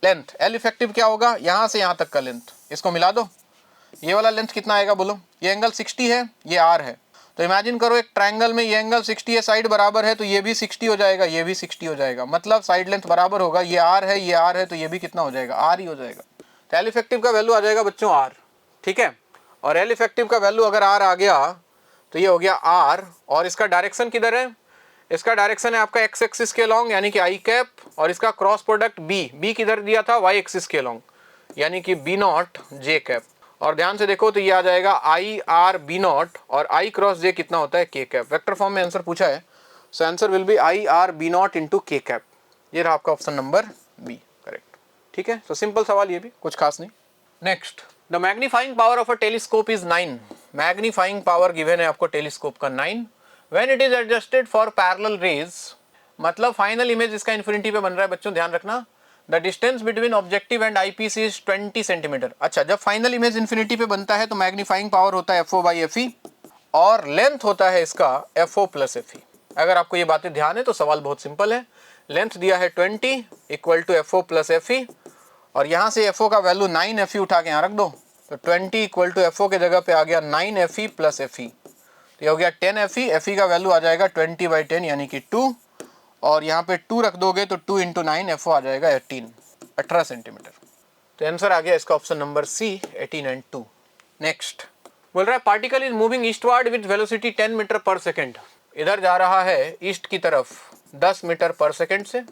लेंथ L इफेक्टिव क्या होगा, यहां से यहां तक का लेंथ, इसको मिला दो, ये वाला लेंथ कितना आएगा बोलो, ये एंगल 60 है, ये R है, तो इमेजिन करो एक ट्रायंगल में ये एंगल 60 है, साइड बराबर है, तो ये भी 60 हो जाएगा, ये भी 60 हो जाएगा, मतलब साइड लेंथ बराबर होगा, ये R है, ये R है, तो ये भी कितना हो जाएगा, R ही हो जाएगा। तो L इफेक्टिव का वैल्यू आ जाएगा बच्चों R, ठीक है, और L इफेक्टिव का वैल्यू अगर R आ गया तो ये हो गया R, और इसका डायरेक्शन किधर है, इसका डायरेक्शन है आपका x एक्सिस के लॉन्ग यानी कि I कैप, और इसका क्रॉस प्रोडक्ट B किधर दिया था, y एक्सिस के लॉन्ग यानी कि B0 J कैप। और ध्यान से देखो तो ये आ जाएगा I R B0 और I क्रॉस J कितना होता है K कैप। वेक्टर फॉर्म में आंसर पूछा है, सो answer will B I R B0 into K cap. ये रहा आपका ऑप्शन नंबर बी, करेक्ट। ठीक है, तो सिंपल सवाल, ये भी कुछ खास नहीं। Next, the magnifying power of a telescope is 9। Magnifying power given है आपको टेलीस्कोप का 9 when it is adjusted for parallel raise, मतलब फाइनल इमेज इसका इन्फिनिटी पे बन रहा है बच्चों, ध्यान रखना। The distance between objective and eyepiece is 20 centimetre. अच्छा, जब फाइनल इमेज इन्फिनिटी पे बनता है तो मैग्नीफाइंग पावर होता है FO/FE और लेंथ होता है इसका FO+FE। अगर आपको ये बातें ध्यान है तो सवाल बहुत सिंपल है। लेंथ दिया है 20 इक्वल टू FO+FE, और यहाँ से FO का वैल्यू 9FE उठा के यहाँ रख दो, तो 20 इक्वल टू FO के जगह पे आ गया 9FE+FE, तो ये हो गया 10FE। FE का वैल्यू आ जाएगा 20/10 यानी कि 2, और यहाँ पे 2 रख दोगे तो 2 इंटू 9 FO आ जाएगा 18 सेंटीमीटर। तो आंसर आ गया इसका option number C, 18 and 2। Next, बोल रहा है particle is moving eastward with velocity 10 metre पर सेकेंड। इधर जा रहा है ईस्ट की तरफ 10 मीटर पर सेकेंड से।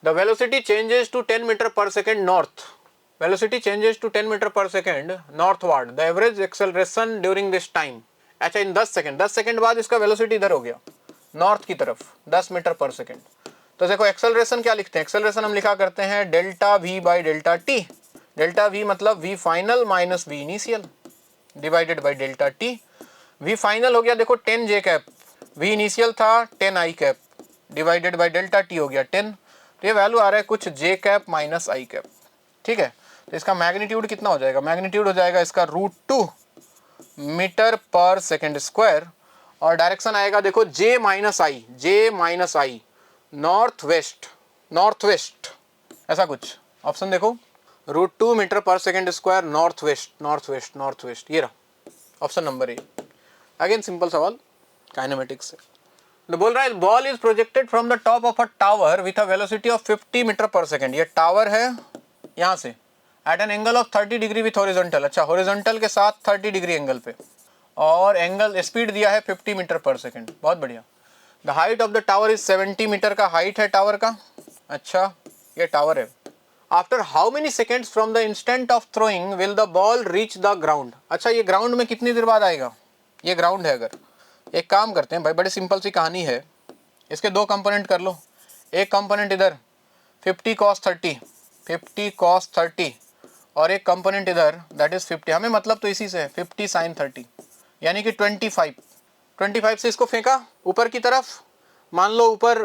The velocity changes to 10 metre पर second north. Velocity changes to 10 metre पर second northward. The average acceleration during this time. अच्छा, इन 10 सेकेंड बाद इसका वेलोसिटी इधर हो गया नॉर्थ की तरफ 10 मीटर पर सेकेंड। तो देखो एक्सेलरेशन क्या लिखते हैं, एक्सेलरेशन हम लिखा करते हैं डेल्टा V/डेल्टा T। डेल्टा वी मतलब V final minus V initial divided by delta T. V final हो गया देखो 10 जे कैप, वी इनिशियल था 10 I cap divided by delta T हो गया 10। तो ये वैल्यू आ रहा है कुछ जे कैप माइनस आई कैप। ठीक है, तो इसका मैग्नीट्यूड कितना हो जाएगा, मैग्नीट्यूड हो जाएगा इसका √2 मीटर पर सेकेंड स्क्वायर। और डायरेक्शन आएगा देखो जे माइनस आई नॉर्थ वेस्ट ऐसा कुछ। ऑप्शन देखो √2 मीटर पर सेकेंड स्क्वायर नॉर्थ वेस्ट, ये रहा option number A. Again simple सवाल काइनेमेटिक्स से। तो बोल रहा है ball is projected from the top of a tower with a velocity of 50 metre पर सेकेंड। ये टावर है यहाँ से at an angle of 30 degree with horizontal. अच्छा, हॉरिजॉन्टल के साथ 30 डिग्री एंगल पे, और एंगल स्पीड दिया है 50 मीटर पर सेकेंड। बहुत बढ़िया। The height of the tower is 70 metre का हाइट है टावर का। अच्छा, ये टावर है। After how many seconds from the instant of throwing will the ball reach the ground. अच्छा, ये ग्राउंड में कितनी देर बाद आएगा, ये ग्राउंड है। अगर एक काम करते हैं भाई, बड़ी सिंपल सी कहानी है, इसके दो कंपोनेंट कर लो। एक कंपोनेंट इधर 50 cos 30 और एक कंपोनेंट इधर दैट इज 50, हमें मतलब तो इसी से है 50 sin 30, यानी कि 25 से इसको फेंका ऊपर की तरफ। मान लो ऊपर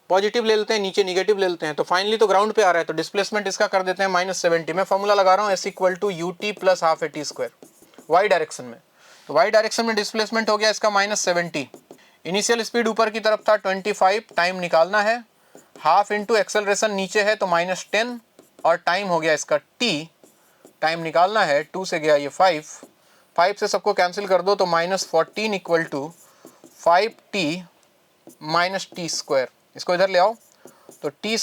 पॉजिटिव ले लेते हैं, नीचे निगेटिव ले लेते हैं, तो फाइनली तो ग्राउंड पे आ रहा है, तो डिस्प्लेसमेंट इसका कर देते हैं -70। मैं फॉर्मूला लगा रहा हूँ S=UT + ½ AT², वाई डायरेक्शन में। तो वाई डायरेक्शन में डिस्प्लेसमेंट हो गया इसका -70। इनिशियल स्पीड ऊपर की तरफ था 25, टाइम निकालना है, हाफ इंटू एक्सेलरेशन नीचे है तो -10, और टाइम हो गया इसका t, टाइम निकालना है, 2 से गया ये 5 से सबको कैंसिल कर दो तो -14 = 5t - t²। इसको इधर ले आओ तो t² -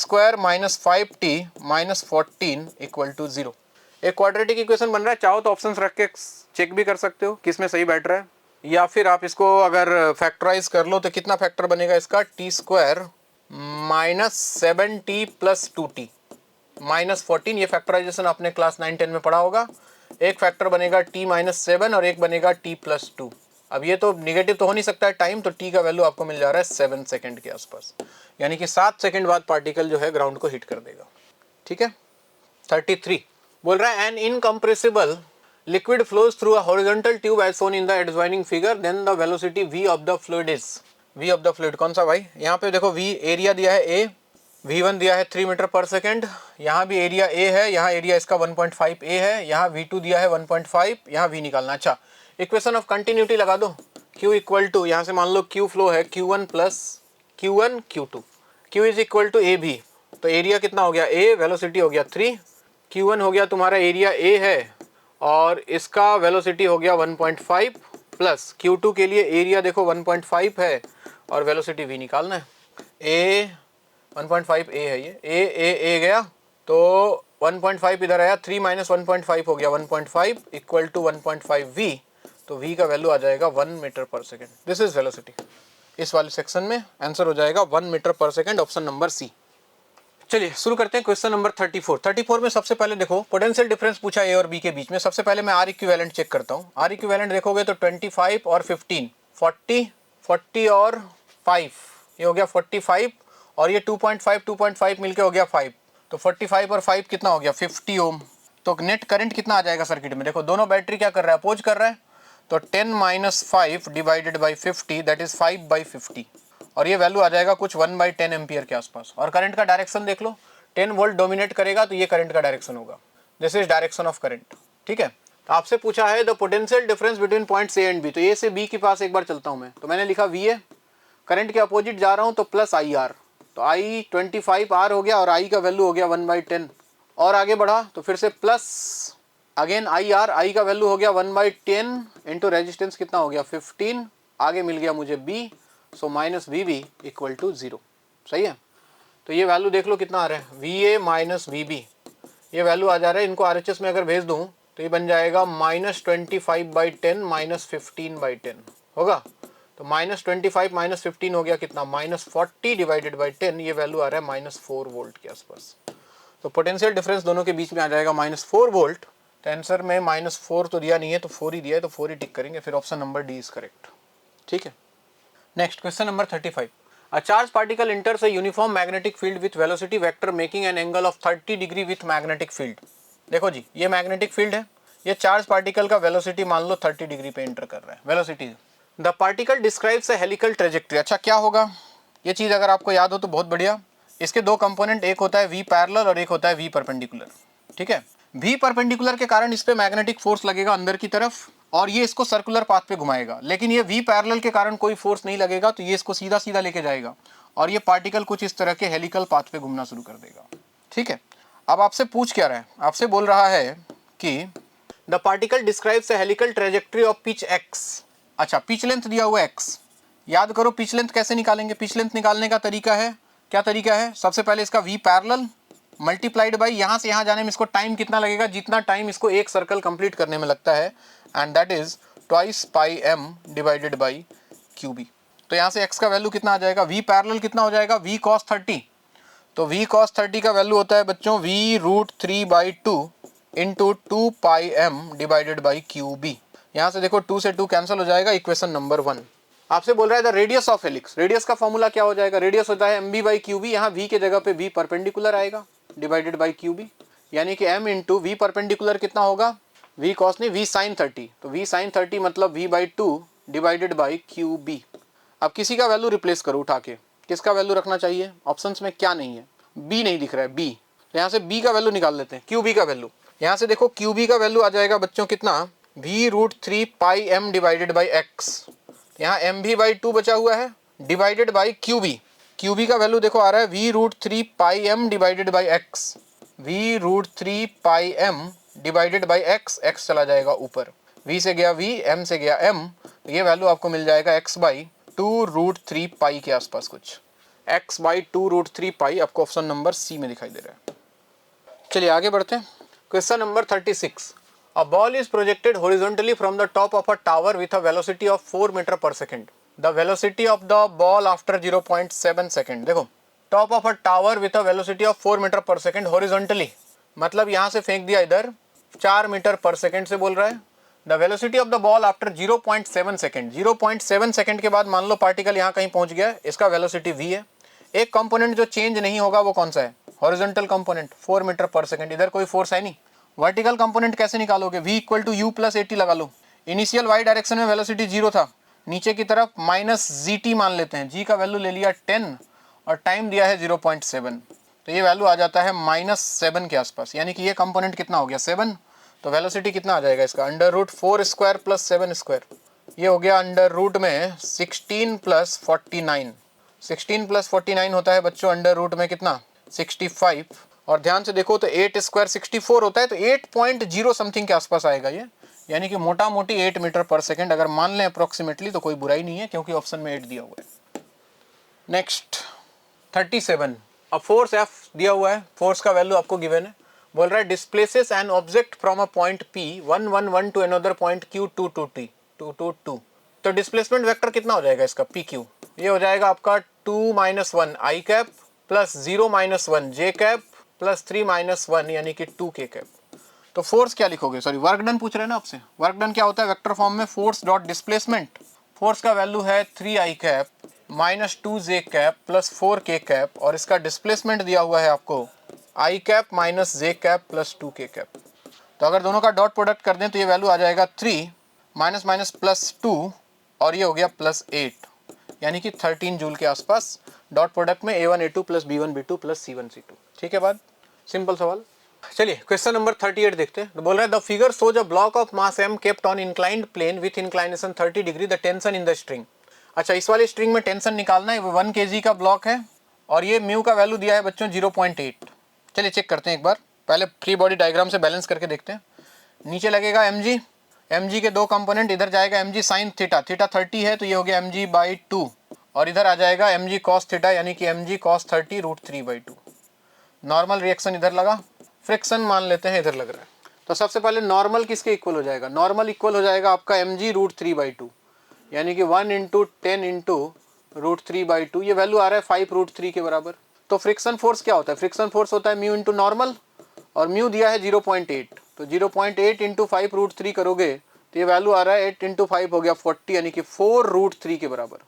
5t - 14 = 0। एक क्वाड्रेटिक इक्वेशन बन रहा है, चाहो तो ऑप्शंस रख के चेक भी कर सकते हो किस में सही बैठ रहा है, या फिर आप इसको अगर फैक्टराइज कर लो तो कितना फैक्टर बनेगा इसका, t² - 7t + 2t -14। ये फैक्टराइजेशन आपने क्लास 9-10 में पढ़ा होगा। एक फैक्टर बनेगा t - 7 और एक बनेगा t + 2। अब ये तो निगेटिव तो हो नहीं सकता है टाइम, तो t का वैल्यू आपको मिल जा रहा है 7 सेकंड के आसपास, यानी कि 7 सेकंड बाद पार्टिकल जो है ग्राउंड को हिट कर देगा। ठीक है। 33 बोल रहा है an incompressible liquid flows through a horizontal tube as shown in the adjoining figure, then the velocity v of the fluid is. v of the fluid कौन सा भाई, यहाँ पे देखो v एरिया दिया है a, v1 दिया है 3 मीटर पर सेकेंड, यहाँ भी एरिया a है, यहाँ एरिया इसका 1.5 a है, यहाँ v2 दिया है 1.5, यहाँ v निकालना। अच्छा, इक्वेशन ऑफ कंटिन्यूटी लगा दो। q = यहाँ से मान लो q फ्लो है q1 + q1 q2, q = ab, तो एरिया कितना हो गया a, वेलोसिटी हो गया 3, q1 हो गया तुम्हारा एरिया a है और इसका वेलोसिटी हो गया 1.5, प्लस q2 के लिए एरिया देखो 1.5 है और वेलोसिटी v निकालना है। a 1.5 a है, ये a गया तो 1.5 इधर आया, 3 - 1.5 हो गया 1.5 = 1.5 v, तो v का वैल्यू आ जाएगा 1 मीटर पर सेकेंड। This is velocity. इस वाले सेक्शन में आंसर हो जाएगा 1 मीटर पर सेकेंड, ऑप्शन नंबर सी। चलिए शुरू करते हैं क्वेश्चन नंबर 34 में सबसे पहले देखो पोटेंशियल डिफरेंस पूछा ए और बी के बीच में। सबसे पहले मैं आर इक्विवेलेंट चेक करता हूँ। आर इक्विवेलेंट देखोगे तो 25 और 15, 40 और 5, ये हो गया 45, और ये 2.5 मिलके हो गया 5, तो 45 और 5 कितना हो गया 50 ओम। तो नेट करंट कितना आ जाएगा सर्किट में, देखो दोनों बैटरी क्या कर रहा है, अपोज कर रहा है, तो 10 - 5 डिवाइडेड बाई 50 दैट इज 5/50, और ये वैल्यू आ जाएगा कुछ 1/10 एम्पियर के आसपास। और करंट का डायरेक्शन देख लो, 10 वोल्ट डोमिनेट करेगा तो ये करंट का डायरेक्शन होगा, this is direction of current. ठीक है, तो आपसे पूछा है the potential difference between points A and B, तो ए से बी के पास एक बार चलता हूँ मैं, तो मैंने लिखा वी ए, करंट के अपोजिट जा रहा हूँ तो प्लस आई आर, तो आई 25 आर हो गया और आई का वैल्यू हो गया 1/10, और आगे बढ़ा तो फिर से प्लस अगेन आई आर, आई का वैल्यू हो गया 1/10 इंटू रेजिस्टेंस कितना हो गया 15, आगे मिल गया मुझे बी, सो -VB = 0। सही है, तो ये वैल्यू देख लो कितना आ रहा है, VA - VB, ये वैल्यू आ जा रहा है। इनको RHS में अगर भेज दूँ तो ये बन जाएगा -25/10 -15/10 होगा, तो -25 - 15 हो गया कितना -40 डिवाइडेड बाई 10, ये वैल्यू आ रहा है -4 वोल्ट के आसपास। तो पोटेंशियल डिफरेंस दोनों के बीच में आ जाएगा -4 वोल्ट। तो आंसर में -4 तो दिया नहीं है, तो 4 ही दिया है, तो 4 ही टिक करेंगे, फिर option number D is correct. ठीक है, next question number 35। A charged particle enters a uniform magnetic field with velocity vector making an angle of 30 degree with magnetic field. देखो जी, ये मैग्नेटिक फील्ड है, ये चार्ज पार्टिकल का velocity मान लो 30 degree पे enter कर रहा है, velocity. The particle describes a helical trajectory. अच्छा क्या होगा, ये चीज़ अगर आपको याद हो तो बहुत बढ़िया। इसके दो कंपोनेंट, एक होता है वी पैरेलल और एक होता है वी परपेंडिकुलर। ठीक है, वी परपेंडिकुलर के कारण इस पे मैग्नेटिक फोर्स लगेगा अंदर की तरफ और ये इसको सर्कुलर पाथ पे घुमाएगा, लेकिन ये वी पैरेलल के कारण कोई फोर्स नहीं लगेगा, तो ये इसको सीधा सीधा लेके जाएगा और ये पार्टिकल कुछ इस तरह के हेलिकल पाथ पे घूमना शुरू कर देगा। ठीक है, अब आपसे पूछ क्या रहा है, आपसे बोल रहा है कि the particle describes a helical trajectory of pitch x. अच्छा, पिच लेंथ दिया हुआ एक्स, याद करो पिच लेंथ कैसे निकालेंगे। पिच लेंथ निकालने का तरीका है, क्या तरीका है, सबसे पहले इसका वी पैरेलल मल्टीप्लाइड बाई यहाँ से यहाँ जाने में इसको टाइम कितना लगेगा, जितना टाइम इसको एक सर्कल कंप्लीट करने में लगता है, and that is twice pi M divided by Q B. तो यहाँ से x का वैल्यू कितना आ जाएगा, वी पैरेलल कितना हो जाएगा, v cos 30। तो v cos 30 का वैल्यू होता है बच्चों v√3/2 into 2 pi M divided by Q B. यहाँ से देखो 2 से 2 कैंसिल हो जाएगा, इक्वेशन नंबर 1। आपसे बोल रहा है the radius of helix, radius का फॉर्मूला क्या हो जाएगा, रेडियस होता है mb बाई क्यू बी, यहाँ v के जगह पे v परपेंडिकुलर आएगा डिवाइडेड बाई क्यू बी, यानी कि m इंटू वी परपेंडिकुलर कितना होगा, v cos नहीं v sin 30, तो v sin 30 मतलब v/2 divided by Q B. अब किसी का वैल्यू रिप्लेस करो उठा के, किसका वैल्यू रखना चाहिए, ऑप्शंस में क्या नहीं है, बी नहीं दिख रहा है, बी, तो यहाँ से बी का वैल्यू निकाल लेते हैं, क्यू बी का वैल्यू। यहाँ से देखो क्यू बी का वैल्यू आ जाएगा बच्चों कितना, v√3 pi M divided by X, यहाँ एम भी बाई 2 बचा हुआ है divided by Q B. Q B का वैल्यू देखो आ रहा है v√3 pi M divided by X, v√3 pi M divided by X, X चला जाएगा ऊपर, v से गया v, m से गया m, तो ये वैल्यू आपको मिल जाएगा x बाई 2√3 पाई के आसपास कुछ, x बाई 2√3 पाई आपको ऑप्शन नंबर सी में दिखाई दे रहा है। चलिए आगे बढ़ते हैं, question number 36। A ball is projected horizontally from the top of a tower with a velocity of 4 meter per second. The velocity of the ball after 0.7 second. देखो, top of a tower with a velocity of 4 meter per second horizontally, मतलब यहाँ से फेंक दिया इधर 4 metre पर second से बोल रहा है। The velocity of the ball after 0.7 second, 0.7 second के बाद मान लो पार्टिकल यहाँ कहीं पहुँच गया, इसका वेलोसिटी v है। एक कंपोनेंट जो चेंज नहीं होगा वो कौन सा है, हॉरिजॉन्टल कंपोनेंट, 4 मीटर पर सेकेंड, इधर कोई फोर्स है नहीं। वर्टिकल कंपोनेंट कैसे निकालोगे, v equal to u plus at लगा लो। इनिशियल y डायरेक्शन में वेलोसिटी 0 था, नीचे की तरफ माइनस gt मान लेते हैं, g का वैल्यू ले लिया 10 और टाइम दिया है 0.7, तो ये वैल्यू आ जाता है -7 के आसपास, यानी कि ये कंपोनेंट कितना हो गया 7, तो वेलोसिटी कितना आ जाएगा इसका, √4² प्लस 7², ये हो गया √ में 16 प्लस 49, 16 प्लस 49 होता है बच्चों √ में कितना 65, और ध्यान से देखो तो 8² 64 होता है, तो 8.0 समथिंग के आसपास आएगा ये, यानी कि मोटा मोटी 8 मीटर पर सेकेंड अगर मान लें अप्रोक्सीमेटली, तो कोई बुराई नहीं है क्योंकि ऑप्शन में 8 दिया हुआ है। नेक्स्ट 37, अब फोर्स F दिया हुआ है, फोर्स का वैल्यू आपको गिवन है, बोल रहा है displaces an object from a point P 111 to another point Q 222, तो डिस्प्लेसमेंट वेक्टर कितना हो जाएगा इसका PQ, ये हो जाएगा आपका 2 - 1 I cap plus 0 - 1 J cap plus 3 - 1 यानी कि 2 K कैप। तो फोर्स क्या लिखोगे, सॉरी वर्क डन पूछ रहे हैं ना आपसे, वर्क डन क्या होता है वेक्टर फॉर्म में, फोर्स डॉट डिस्प्लेसमेंट, फोर्स का वैल्यू है 3I cap minus 2J cap plus 4K cap, और इसका डिस्प्लेसमेंट दिया हुआ है आपको I cap minus J cap plus 2K cap. तो अगर दोनों का डॉट प्रोडक्ट कर दें तो ये वैल्यू आ जाएगा 3 माइनस माइनस प्लस 2 और ये हो गया प्लस 8, यानी कि 13 जूल के आसपास, डॉट प्रोडक्ट में A1 A2 plus B1 B2 plus C1 C2। ठीक है बात, सिंपल सवाल। चलिए क्वेश्चन नंबर 38 देखते हैं, तो बोल रहा है the figure shows a block of mass m kept on inclined plane with inclination 30 degree, the tension in the string. अच्छा, इस वाली स्ट्रिंग में टेंशन निकालना है, 1 kg का ब्लॉक है और ये म्यू का वैल्यू दिया है बच्चों 0.8। चलिए चेक करते हैं एक बार, पहले फ्री बॉडी डायग्राम से बैलेंस करके देखते हैं। नीचे लगेगा mg के दो कंपोनेंट, इधर जाएगा mg साइन थीटा, थीटा 30 है तो ये हो गया mg/2, और इधर आ जाएगा mg cos थीटा यानी कि mg cos 30 √3/2। नॉर्मल रिएक्शन इधर लगा, फ्रिक्शन मान लेते हैं इधर लग रहा है, तो सबसे पहले नॉर्मल किसके इक्वल हो जाएगा, नॉर्मल इक्वल हो जाएगा आपका mg √3/2, यानी कि 1 × 10 × √3/2, ये वैल्यू आ रहा है 5√3 के बराबर। तो फ्रिक्शन फोर्स क्या होता है, फ्रिक्शन फोर्स होता है म्यू इंटू नॉर्मल, और म्यू दिया है 0.8, तो 0.8 × 5√3 करोगे तो ये वैल्यू आ रहा है 8 × 5 हो गया 40, यानी कि 4√3 के बराबर,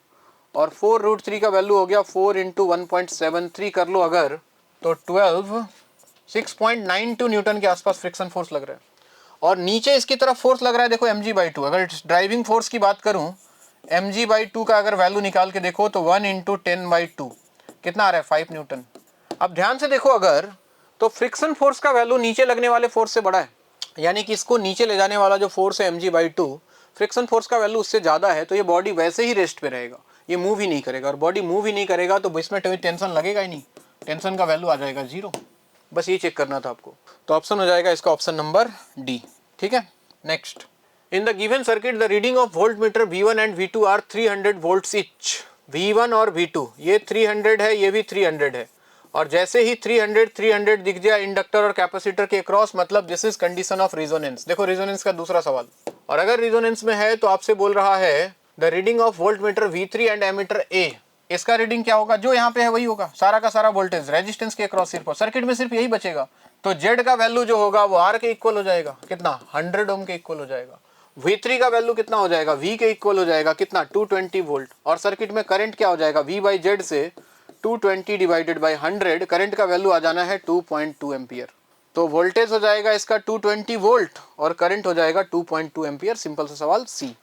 और 4√3 का वैल्यू हो गया 4 × 1.73 कर लो अगर, तो 12 6.92 न्यूटन के आसपास फ्रिक्शन फोर्स लग रहा है, और नीचे इसकी तरफ फोर्स लग रहा है देखो mg/2। अगर ड्राइविंग फोर्स की बात करूं, mg/2 का अगर वैल्यू निकाल के देखो तो 1 × 10/2 कितना आ रहा है 5 न्यूटन। अब ध्यान से देखो अगर, तो फ्रिक्शन फोर्स का वैल्यू नीचे लगने वाले फोर्स से बड़ा है, यानी कि इसको नीचे ले जाने वाला जो फोर्स है mg/2, फ्रिक्शन फोर्स का वैल्यू उससे ज़्यादा है, तो ये बॉडी वैसे ही रेस्ट पे रहेगा, ये मूव ही नहीं करेगा, और बॉडी मूव ही नहीं करेगा तो इसमें टेंशन लगेगा ही नहीं, टेंशन का वैल्यू आ जाएगा 0। बस ये चेक करना था आपको, तो ऑप्शन हो जाएगा इसका ऑप्शन नंबर डी। ठीक है, next, in the given circuit the reading of voltmeter V1 and V2 are 300 volts each. V1 और V2 ये 300 है, ये भी 300 है, और जैसे ही 300 दिख जाए इंडक्टर और कैपेसिटर के क्रॉस, मतलब this is condition of resonance. देखो रेजोनेंस का दूसरा सवाल, और अगर रेजोनेंस में है तो आपसे बोल रहा है the reading of voltmeter V3 and ammeter A, इसका रीडिंग क्या होगा, जो यहाँ पे है वही होगा, सारा का सारा वोल्टेज रेजिस्टेंस के क्रॉस सिर्फ, सर्किट में सिर्फ यही बचेगा, तो Z का वैल्यू जो होगा वो R के इक्वल हो जाएगा, कितना 100 ओम के इक्वल हो जाएगा। V3 का वैल्यू कितना हो जाएगा, V के इक्वल हो जाएगा, कितना 220 वोल्ट, और सर्किट में करंट क्या हो जाएगा, V/Z से 220 डिवाइडेड बाई 100, करंट का वैल्यू आ जाना है 2.2 एम्पियर। तो वोल्टेज हो जाएगा इसका 220 वोल्ट और करंट हो जाएगा 2.2 एम्पियर। सिंपल सा सवाल सी।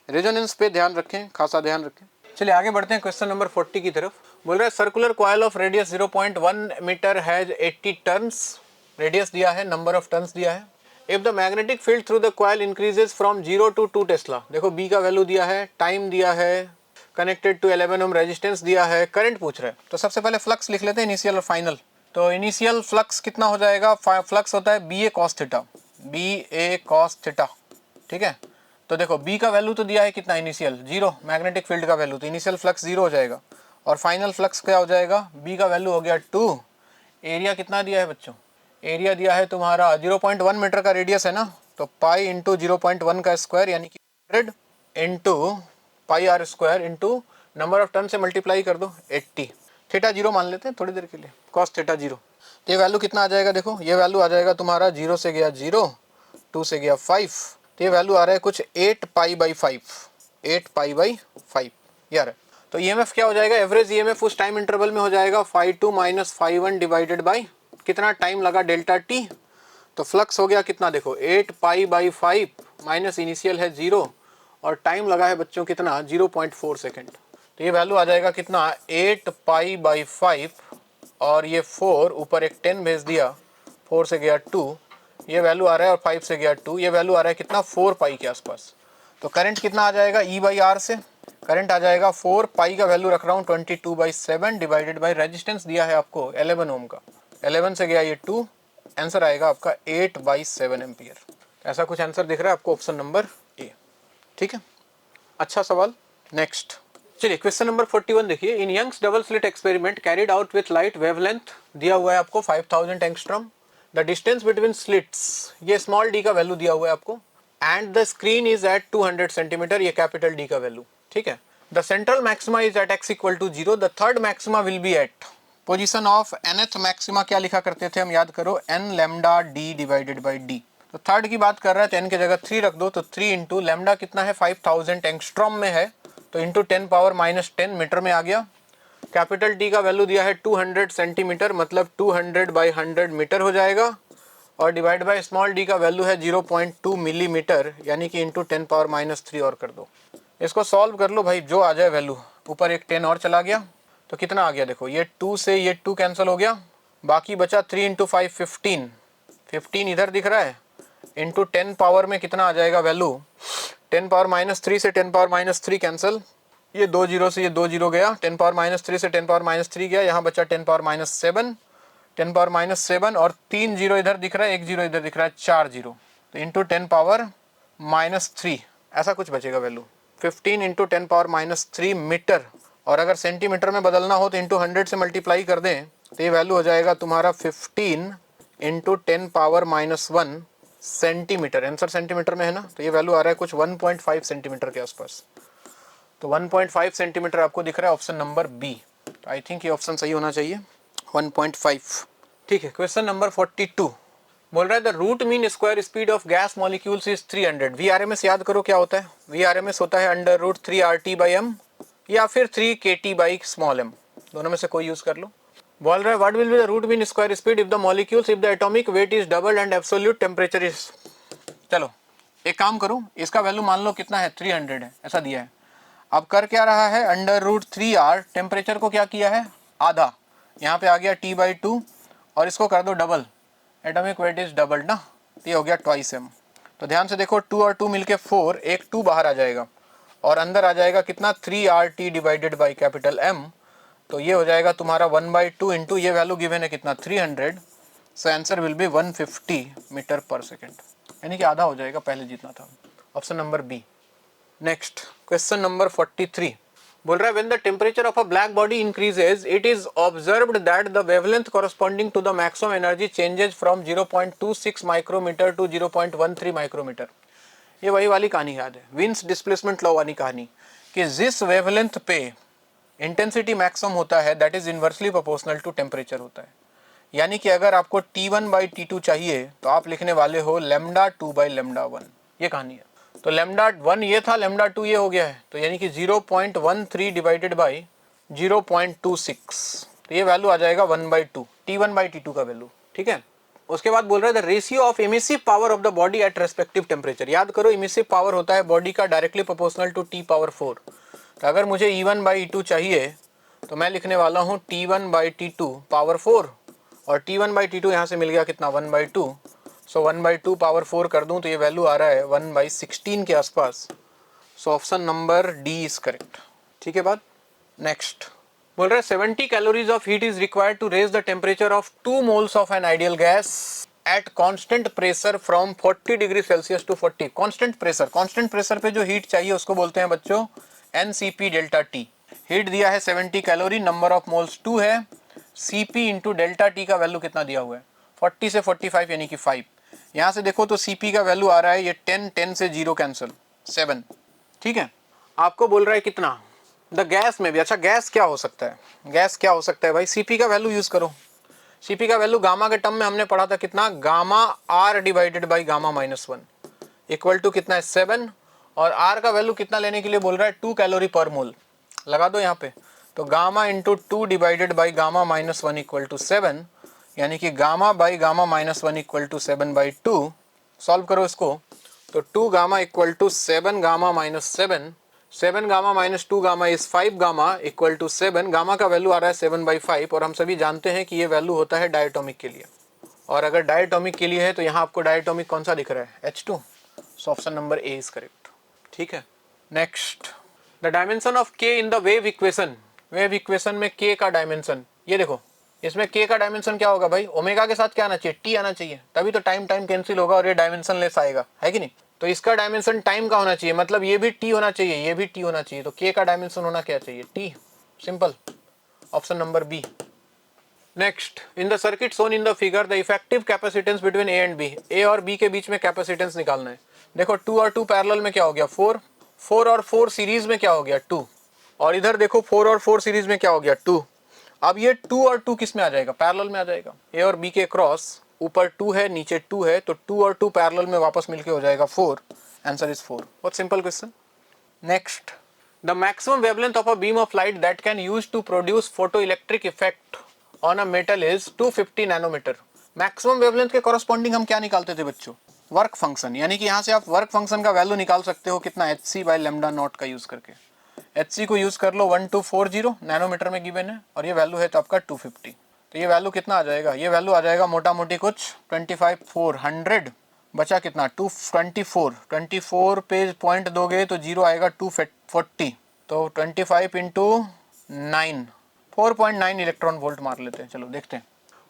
रेजोनेंस पे ध्यान रखें, खासा ध्यान रखें। चलिए आगे बढ़ते हैं क्वेश्चन नंबर 40 की तरफ। बोल रहा है circular coil of radius 0.1 metre has 80 turns, radius दिया है, नंबर ऑफ टर्न्स दिया है। If the magnetic field through the coil increases from 0 to 2 tesla, देखो बी का वैल्यू दिया है, टाइम दिया है, कनेक्टेड टू 11 ओम रेजिस्टेंस दिया है, करंट पूछ रहे हैं। तो सबसे पहले फ्लक्स लिख लेते हैं, इनिशियल और फाइनल। तो इनिशियल फ्लक्स कितना हो जाएगा, फ्लक्स होता है BA cos theta, BA cos theta. ठीक है, तो देखो B का वैल्यू तो दिया है कितना, इनिशियल 0, मैग्नेटिक फील्ड का वैल्यू, तो इनिशियल फ्लक्स 0 हो जाएगा, और फाइनल फ्लक्स क्या हो जाएगा, B का वैल्यू हो गया 2। एरिया कितना दिया है बच्चों, एरिया दिया है तुम्हारा 0.1 मीटर का रेडियस है ना, तो पाई इंटू 0.1 का स्क्वायर, यानी कि 100 into pi r square into number of turn से मल्टीप्लाई कर दो 80। थीटा 0 मान लेते हैं थोड़ी देर के लिए, कॉस थीटा 0। तो ये वैल्यू कितना आ जाएगा, देखो ये वैल्यू आ जाएगा तुम्हारा 0 से गया 0, 2 से गया 5, तो ये वैल्यू आ रहा है कुछ 8 पाई/5, 8 पाई/5 यार। तो EMF क्या हो जाएगा, एवरेज EMF उस टाइम इंटरवल में हो जाएगा ∅2 - ∅1 डिवाइडेड बाई कितना टाइम लगा, डेल्टा t। तो फ्लक्स हो गया कितना, देखो 8 पाई/5 माइनस इनिशियल है 0, और टाइम लगा है बच्चों कितना 0.4 सेकेंड। तो ये वैल्यू आ जाएगा कितना 8 पाई/5, और ये 4 ऊपर एक 10 भेज दिया, 4 से गया 2, ये वैल्यू आ रहा है, और 5 से गया 2, ये वैल्यू आ रहा है कितना 4 पाई के आसपास। तो करंट कितना आ जाएगा, E/R से करंट आ जाएगा 4 पाई का वैल्यू रख रहा हूँ 22/7 डिवाइडेड बाई रेजिस्टेंस दिया है आपको 11 ओम का, 11 से गया ये 2, आंसर आएगा आपका 8/7 एम्पियर। ऐसा कुछ आंसर दिख रहा है आपको, ऑप्शन नंबर ए। ठीक है, अच्छा सवाल। नेक्स्ट चलिए क्वेश्चन नंबर 41 देखिए। In Young's double slit experiment carried out with light wavelength दिया हुआ है आपको 5000 angstrom, the distance between slits, ये स्मॉल डी का वैल्यू दिया हुआ है आपको, and the screen is at 200 centimetre, ये कैपिटल डी का वैल्यू। ठीक है, the central maxima is at x = 0, the third maxima will be at position of nth maxima, क्या लिखा करते थे हम, याद करो n lambda d divided by d। तो थर्ड की बात कर रहा है तो n की जगह 3 रख दो, तो 3 इंटू लैम्डा कितना है 5000 एंगस्ट्रॉम में है, तो इंटू 10 पावर -10 मीटर में आ गया। कैपिटल D का वैल्यू दिया है 200 सेंटीमीटर, मतलब 200/100 मीटर हो जाएगा, और डिवाइड बाय स्मॉल d का वैल्यू है 0.2 मिलीमीटर, यानी कि इंटू 10 पावर -3 और कर दो। इसको सॉल्व कर लो भाई, जो आ जाए वैल्यू, ऊपर एक 10 और चला गया, तो कितना आ गया, देखो ये 2 से ये 2 कैंसिल हो गया, बाकी बचा 3 × 5 15, 15 इधर दिख रहा है, इंटू 10 पावर में कितना आ जाएगा वैल्यू, 10 पावर -3 से 10 पावर -3 कैंसिल, ये 2 0 से ये 2 0 गया, 10 पावर -3 से 10 पावर -3 गया, यहाँ बचा 10 पावर -7, 10 पावर -7, और 3 0 इधर दिख रहा है, 1 0 इधर दिख रहा है, 4 0, तो इंटू 10 पावर -3 ऐसा कुछ बचेगा वैल्यू, 15 इंटू 10 पावर -3 मीटर, और अगर सेंटीमीटर में बदलना हो तो इंटू 100 से मल्टीप्लाई कर दें, तो ये वैल्यू हो जाएगा तुम्हारा 15 into 10 power -1 centimetre, answer centimetre में है ना, तो ये वैल्यू आ रहा है कुछ 1.5 सेंटीमीटर के आसपास। तो 1.5 सेंटीमीटर आपको दिख रहा है, ऑप्शन नंबर बी। तो आई थिंक ये ऑप्शन सही होना चाहिए, 1.5। ठीक है, क्वेश्चन नंबर 42 बोल रहा है the root mean square speed of gas molecules is 300। VRMS याद करो क्या होता है, VRMS होता है √3 RT/m या फिर 3 kT/m, दोनों में से कोई यूज कर लो। बोल रहा है what will be the root mean square speed if the molecules if the atomic weight is double and absolute temperature is. चलो एक काम करूं, इसका वैल्यू मान लो कितना है 300 है, ऐसा दिया है। अब कर क्या रहा है, √3r टेम्परेचर को क्या किया है आधा, यहाँ पे आ गया T/2 और इसको कर दो double, atomic weight is double ना, ये हो गया 2m। तो ध्यान से देखो 2 और 2 मिलके 4, एक 2 बाहर आ जाएगा और अंदर आ जाएगा कितना 3RT divided by capital M। तो ये हो जाएगा तुम्हारा 1/2 इंटू ये वैल्यू गिवन है कितना 300, so answer will be 150 metre पर सेकेंड, यानी कि आधा हो जाएगा पहले जितना था। Option number B. Next question number 43 बोल रहा है when the temperature of a black body increases it is observed that the wavelength corresponding to the maximum energy changes from 0.26 micrometre to 0.13 micrometre. ये वही वाली कहानी याद है, विंस डिस्प्लेसमेंट लॉ वाली कहानी, कि जिस वेवलेंथ पे इंटेंसिटी मैक्सिमम होता है that is inversely proportional to temperature होता है। यानी कि अगर आपको T1/T2 चाहिए तो आप लिखने वाले हो λ2/λ1, ये कहानी है। तो λ1 ये था, λ2 ये हो गया है, तो यानी कि 0.13 डिवाइडेड बाई 0.26, तो ये वैल्यू आ जाएगा 1/2 T1/T2 का वैल्यू, ठीक है। उसके बाद बोल रहा है the ratio of emissive power of the body at respective temperature. याद करो इमिसिव पावर होता है बॉडी का डायरेक्टली प्रोपोर्शनल टू T⁴। तो अगर मुझे E1/E2 चाहिए तो मैं लिखने वाला हूँ T1/T2 पावर 4 और T1/T2 यहाँ से मिल गया कितना 1/2, सो 1/2 पावर 4 कर दूँ तो ये वैल्यू आ रहा है 1/16 के आसपास। So option number D is correct, ठीक है बात। नेक्स्ट बोल रहा है 70 calories of heat is required to raise the temperature of 2 moles of an ideal gas at constant pressure from 40 degree Celsius to 40। Constant pressure पे जो heat चाहिए उसको बोलते हैं बच्चों NCP डेल्टा T। हीट दिया है 70 कैलोरी, नंबर ऑफ मोल्स 2 है, Cp इंटू डेल्टा T का वैल्यू कितना दिया हुआ है 40 से 45 यानी कि 5। यहाँ से देखो तो Cp का वैल्यू आ रहा है ये 10 से 0 कैंसिल 7, ठीक है। आपको बोल रहा है कितना द गैस में भी, अच्छा गैस क्या हो सकता है, गैस क्या हो सकता है भाई, Cp का वैल्यू यूज करो। Cp का वैल्यू गामा के टर्म में हमने पढ़ा था कितना, gamma R divided by gamma -1 equal to कितना है 7, और R का वैल्यू कितना लेने के लिए बोल रहा है 2 कैलोरी पर मोल, लगा दो यहाँ पे। तो gamma into 2 divided by gamma -1 equal to 7, यानी कि gamma by gamma -1 equal to 7/2। Solve करो इसको, तो 2 gamma equal to 7 gamma -7, 7 gamma -2 gamma is 5 gamma equal to 7, gamma का वैल्यू आ रहा है 7/5, और हम सभी जानते हैं कि ये वैल्यू होता है डायटोमिक के लिए, और अगर डायटोमिक के लिए है तो यहाँ आपको डायटोमिक कौन सा दिख रहा है H2, so option number A is correct, ठीक है। Next the dimension of k in the wave equation, wave equation में k का डायमेंशन, ये देखो इसमें k का डायमेंशन क्या होगा भाई, ओमेगा के साथ क्या आना चाहिए t आना चाहिए, तभी तो टाइम कैंसिल होगा और ये डायमेंशन लेस आएगा, है कि नहीं। तो इसका डायमेंशन टाइम का होना चाहिए, मतलब ये भी t होना चाहिए, ये भी t होना चाहिए, तो k का डायमेंशन होना क्या चाहिए t, simple, option number B. Next in the circuit shown in the figure the effective capacitance between A and B, A और बी के बीच में कैपेसिटेंस निकालना है। देखो 2 और 2 पैरेलल में क्या हो गया 4, 4 और 4 सीरीज में क्या हो गया 2, और इधर देखो 4 और 4 सीरीज में क्या हो गया 2। अब ये 2 और 2 किस में आ जाएगा, पैरेलल में आ जाएगा। ए और बी के क्रॉस ऊपर 2 है नीचे 2 है, तो 2 और 2 पैरेलल में वापस मिलके हो जाएगा 4, आंसर इज 4, बहुत simple question. Next the maximum wavelength of a beam of light that can use to produce photo electric effect on a metal is 250 nanometre. Maximum wavelength के कॉरस्पॉन्डिंग हम क्या निकालते थे बच्चों, वर्क फंक्शन, यानी कि यहाँ से आप वर्क फंक्शन का वैल्यू निकाल सकते हो कितना hc/λ0 का यूज करके। hc को यूज कर लो 1240 नैनोमीटर में गिवन है, और ये वैल्यू है तो आपका 250, तो ये वैल्यू कितना आ जाएगा, ये वैल्यू आ जाएगा मोटा मोटी कुछ 25/400, बचा कितना 224 पे पॉइंट दोगे तो जीरो आएगा 240, तो 25 इंटू 9 4.9 इलेक्ट्रॉन वोल्ट मार लेते हैं, चलो देखते हैं।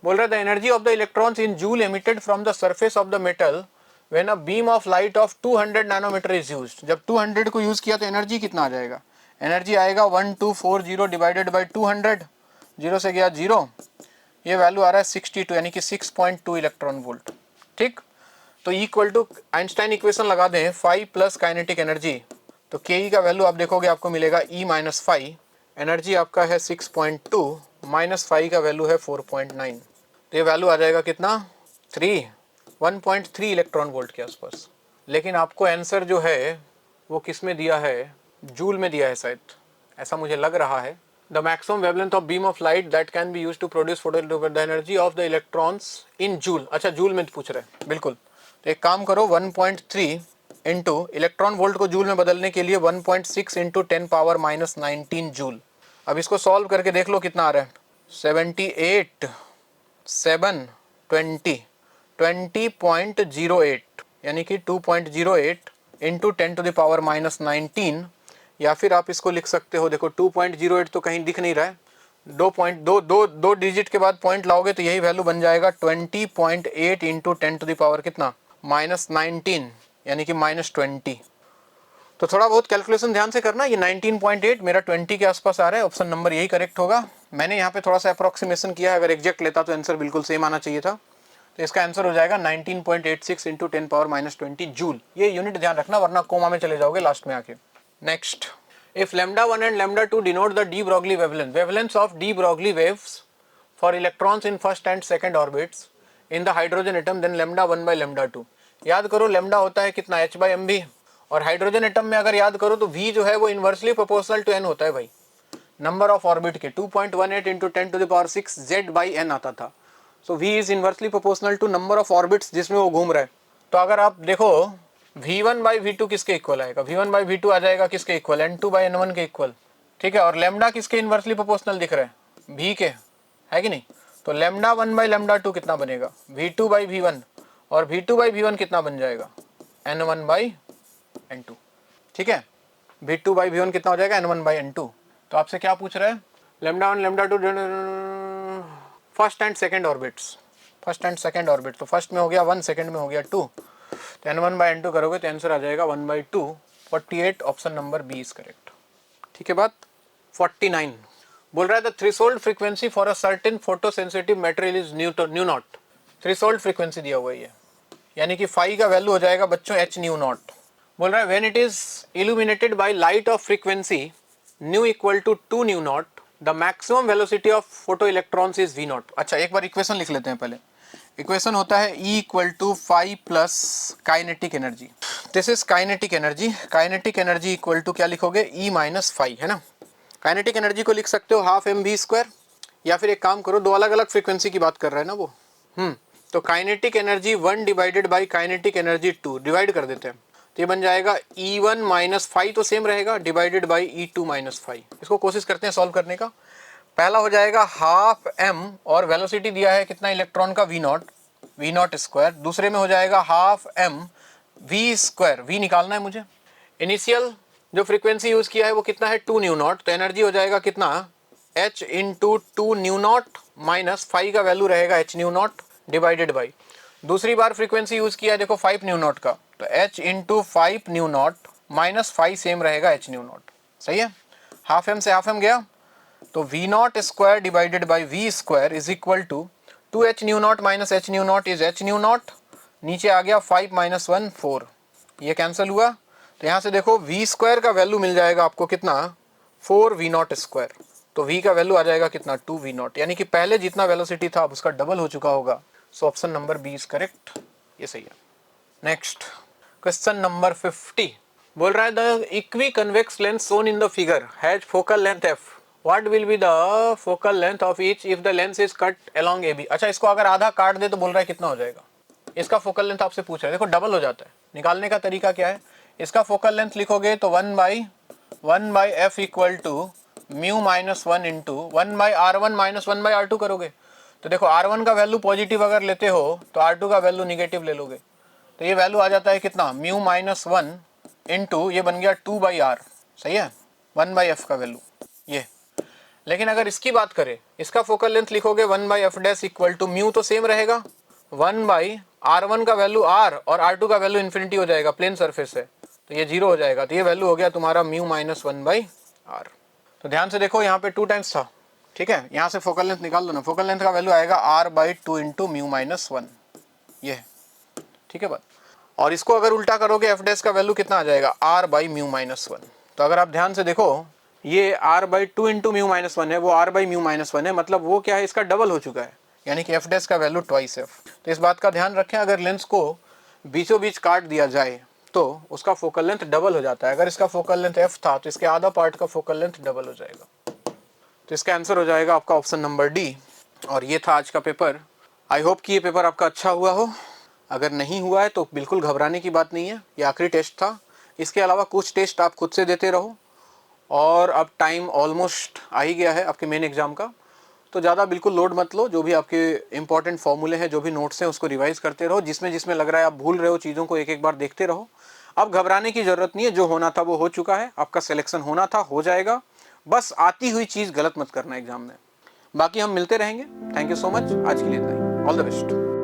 बोल रहा है the energy of the electrons in joule emitted from the surface of the metal when a beam of light of 200 nanometre is used. जब 200 को यूज किया तो एनर्जी कितना आ जाएगा, एनर्जी आएगा 1240 डिवाइडेड बाई 200, जीरो से गया जीरो, ये वैल्यू आ रहा है 62 यानी कि 6.2 इलेक्ट्रॉन वोल्ट, ठीक। तो इक्वल टू आइंस्टाइन इक्वेशन लगा दें 5 प्लस काइनेटिक एनर्जी, तो के का वैल्यू आप देखोगे आपको मिलेगा E-5, एनर्जी आपका है 6.2 माइनस 5 का वैल्यू है 4.9, तो ये वैल्यू आ जाएगा कितना 1.3 इलेक्ट्रॉन वोल्ट के आसपास। लेकिन आपको आंसर जो है वो किस में दिया है, जूल में दिया है शायद, ऐसा मुझे लग रहा है, the maximum wavelength of beam of light that can be use to produce photo, the energy of the electrons in joule. अच्छा जूल में पूछ रहे हैं, बिल्कुल। तो एक काम करो 1.3 इंटू इलेक्ट्रॉन वोल्ट को जूल में बदलने के लिए 1.6 इंटू 10⁻⁻19 जूल। अब इसको सॉल्व करके देख लो कितना आ रहा है। 78 7 20 20.08 यानी कि 2.08 इंटू 10⁻⁻19, या फिर आप इसको लिख सकते हो, देखो 2.08 तो कहीं दिख नहीं रहा है, 2 डिजिट के बाद पॉइंट लाओगे तो यही वैल्यू बन जाएगा 20.8 इंटू 10⁻ कितना -19 यानी कि -20। तो थोड़ा बहुत कैलकुलेशन ध्यान से करना। ये 19.8 मेरा 20 के आसपास आ रहा है, ऑप्शन नंबर यही करेक्ट होगा। मैंने यहाँ पे थोड़ा सा अप्रोक्सीमेशन किया है, अगर एग्जैक्ट लेता तो आंसर बिल्कुल सेम आना चाहिए था। तो इसका आंसर हो जाएगा 19.86 इंटू 10⁻⁻20 जूल। ये यूनिट ध्यान रखना वरना कोमा में चले जाओगे लास्ट में आके। Next, if λ1 and λ2 denote the de Broglie wavelength of de Broglie waves for electrons in first and second orbits in the hydrogen atom then λ1 by λ2। याद करो लैम्डा होता है कितना h/mv, और हाइड्रोजन एटम में अगर याद करो तो v जो है वो इनवर्सली प्रोपोर्शनल टू n होता है भाई, नंबर ऑफ ऑर्बिट के 2.18 इंटू 10⁻6 Z/n आता था। So v is inversely proportional to number of orbits जिसमें वो घूम रहा है। तो अगर आप देखो v1 by v2 किसके इक्वल आएगा, v1 by v2 आ जाएगा किसके इक्वल, n2 by n1 के इक्वल, ठीक है। और लैम्डा किसके इनवर्सली प्रोपोर्शनल दिख रहा है, v के, है कि नहीं। तो λ1 by λ2 कितना बनेगा, v2 by v1, और v2 by v1 कितना बन जाएगा, n1 by n2, ठीक है। v2 by v1 कितना हो जाएगा, n1 by n2। तो आपसे क्या पूछ रहा है, λ1 λ2 first and second orbits, first and second orbit. तो फर्स्ट में हो गया 1, सेकंड में हो गया 2, तो n1 by n2 करोगे तो आंसर आ जाएगा 1/2। 48 option number B is correct, ठीक है। बात 49 बोल रहा है the threshold frequency for a certain photo sensitive material is nu naught. Threshold frequency दिया हुआ है, यानी कि फाई का वैल्यू हो जाएगा बच्चों h न्यू नॉट। बोल रहा है when it is illuminated by light of frequency nu equal to 2 nu naught the maximum velocity of photo electrons is v naught. अच्छा एक बार इक्वेशन लिख लेते हैं पहले। इक्वेशन होता है E equal to phi plus kinetic energy, this is kinetic energy. Kinetic energy equal to क्या लिखोगे, E माइनस फाई, है ना। काइनेटिक एनर्जी को लिख सकते हो हाफ mv², या फिर एक काम करो, दो अलग अलग फ्रीक्वेंसी की बात कर रहा है ना वो, तो kinetic energy 1 divided by kinetic energy 2 divide कर देते हैं, तो ये बन जाएगा E1 माइनस फाई तो सेम रहेगा divided by E2 minus phi. इसको कोशिश करते हैं सॉल्व करने का। पहला हो जाएगा हाफ m, और वेलोसिटी दिया है कितना इलेक्ट्रॉन का v नॉट स्क्वायर। दूसरे में हो जाएगा हाफ m v², v निकालना है मुझे। इनिशियल जो फ्रीक्वेंसी यूज किया है वो कितना है 2 न्यू नॉट, तो एनर्जी हो जाएगा कितना h into 2 nu naught minus phi का वैल्यू रहेगा h nu naught divided by, दूसरी बार फ्रीक्वेंसी यूज किया है देखो 5 न्यू नॉट का, तो h into 5 nu naught minus phi same रहेगा h न्यू नॉट, सही है। हाफ m से हाफ m गया, तो v naught square divided by v² is equal to 2h nu naught minus h nu naught is h nu naught, नीचे आ गया 5 minus 1 4, ये कैंसिल हुआ। तो यहाँ से देखो v² का वैल्यू मिल जाएगा आपको कितना 4v नॉट स्क्वायर, तो v का वैल्यू आ जाएगा कितना 2v नॉट, यानी कि पहले जितना वेलोसिटी था अब उसका डबल हो चुका होगा। So option number B is correct, ये सही है। नेक्स्ट क्वेश्चन नंबर 50 बोल रहा है the equi convex lens shown in the figure has focal length f, what will be the focal length of each if the lens is cut along AB। अच्छा इसको अगर आधा काट दे तो बोल रहा है कितना हो जाएगा, इसका फोकल लेंथ आपसे पूछ रहा है। देखो डबल हो जाता है, निकालने का तरीका क्या है, इसका फोकल लेंथ लिखोगे तो 1 by f equal to mu minus 1 into 1 by R1 minus 1 by R2 करोगे। तो देखो R1 का वैल्यू पॉजिटिव अगर लेते हो तो R2 का वैल्यू निगेटिव ले लोगे, तो ये वैल्यू आ जाता है कितना म्यू माइनस 1 इंटू ये बन गया 2 बाई R, सही है, 1 बाई f का वैल्यू ये। लेकिन अगर इसकी बात करें, इसका फोकल लेंथ लिखोगे 1 by f dash equal to mu तो सेम रहेगा 1 बाई R1 का वैल्यू R और R2 का वैल्यू इन्फिनिटी हो जाएगा, प्लेन सरफेस है तो ये 0 हो जाएगा, तो ये वैल्यू हो गया तुम्हारा म्यू माइनस 1 बाई R। तो ध्यान से देखो यहाँ पे 2 टाइम्स था, ठीक है, यहाँ से फोकल लेंथ निकाल दो ना, फोकल लेंथ का वैल्यू आएगा R by 2 into mu minus 1, ये ठीक है बात। और इसको अगर उल्टा करोगे एफ डैश का वैल्यू कितना आ जाएगा R बाई म्यू माइनस 1। तो अगर आप ध्यान से देखो ये R by 2 into mu minus 1 है, वो R बाई म्यू माइनस 1 है, मतलब वो क्या है इसका डबल हो चुका है, यानी कि एफ डैश का वैल्यू ट्वाइस f। तो इस बात का ध्यान रखें, अगर लेंस को बीचों बीच काट दिया जाए तो उसका फोकल लेंथ डबल हो जाता है। अगर इसका फोकल लेंथ f था तो इसके आधा पार्ट का फोकल लेंथ डबल हो जाएगा। तो इसका आंसर हो जाएगा आपका ऑप्शन नंबर डी। और ये था आज का पेपर। आई होप कि ये पेपर आपका अच्छा हुआ हो। अगर नहीं हुआ है तो बिल्कुल घबराने की बात नहीं है, ये आखिरी टेस्ट था। इसके अलावा कुछ टेस्ट आप खुद से देते रहो, और अब टाइम ऑलमोस्ट आ ही गया है आपके मेन एग्जाम का, तो ज़्यादा बिल्कुल लोड मत लो। जो भी आपके इंपॉर्टेंट फॉर्मूले हैं, जो भी नोट्स हैं, उसको रिवाइज करते रहो। जिसमें जिसमें लग रहा है आप भूल रहे हो चीज़ों को, एक एक बार देखते रहो। अब घबराने की ज़रूरत नहीं है, जो होना था वो हो चुका है। आपका सिलेक्शन होना था, हो जाएगा। बस आती हुई चीज़ गलत मत करना एग्जाम में। बाकी हम मिलते रहेंगे। थैंक यू सो मच, आज के लिए इतना ही। All the best.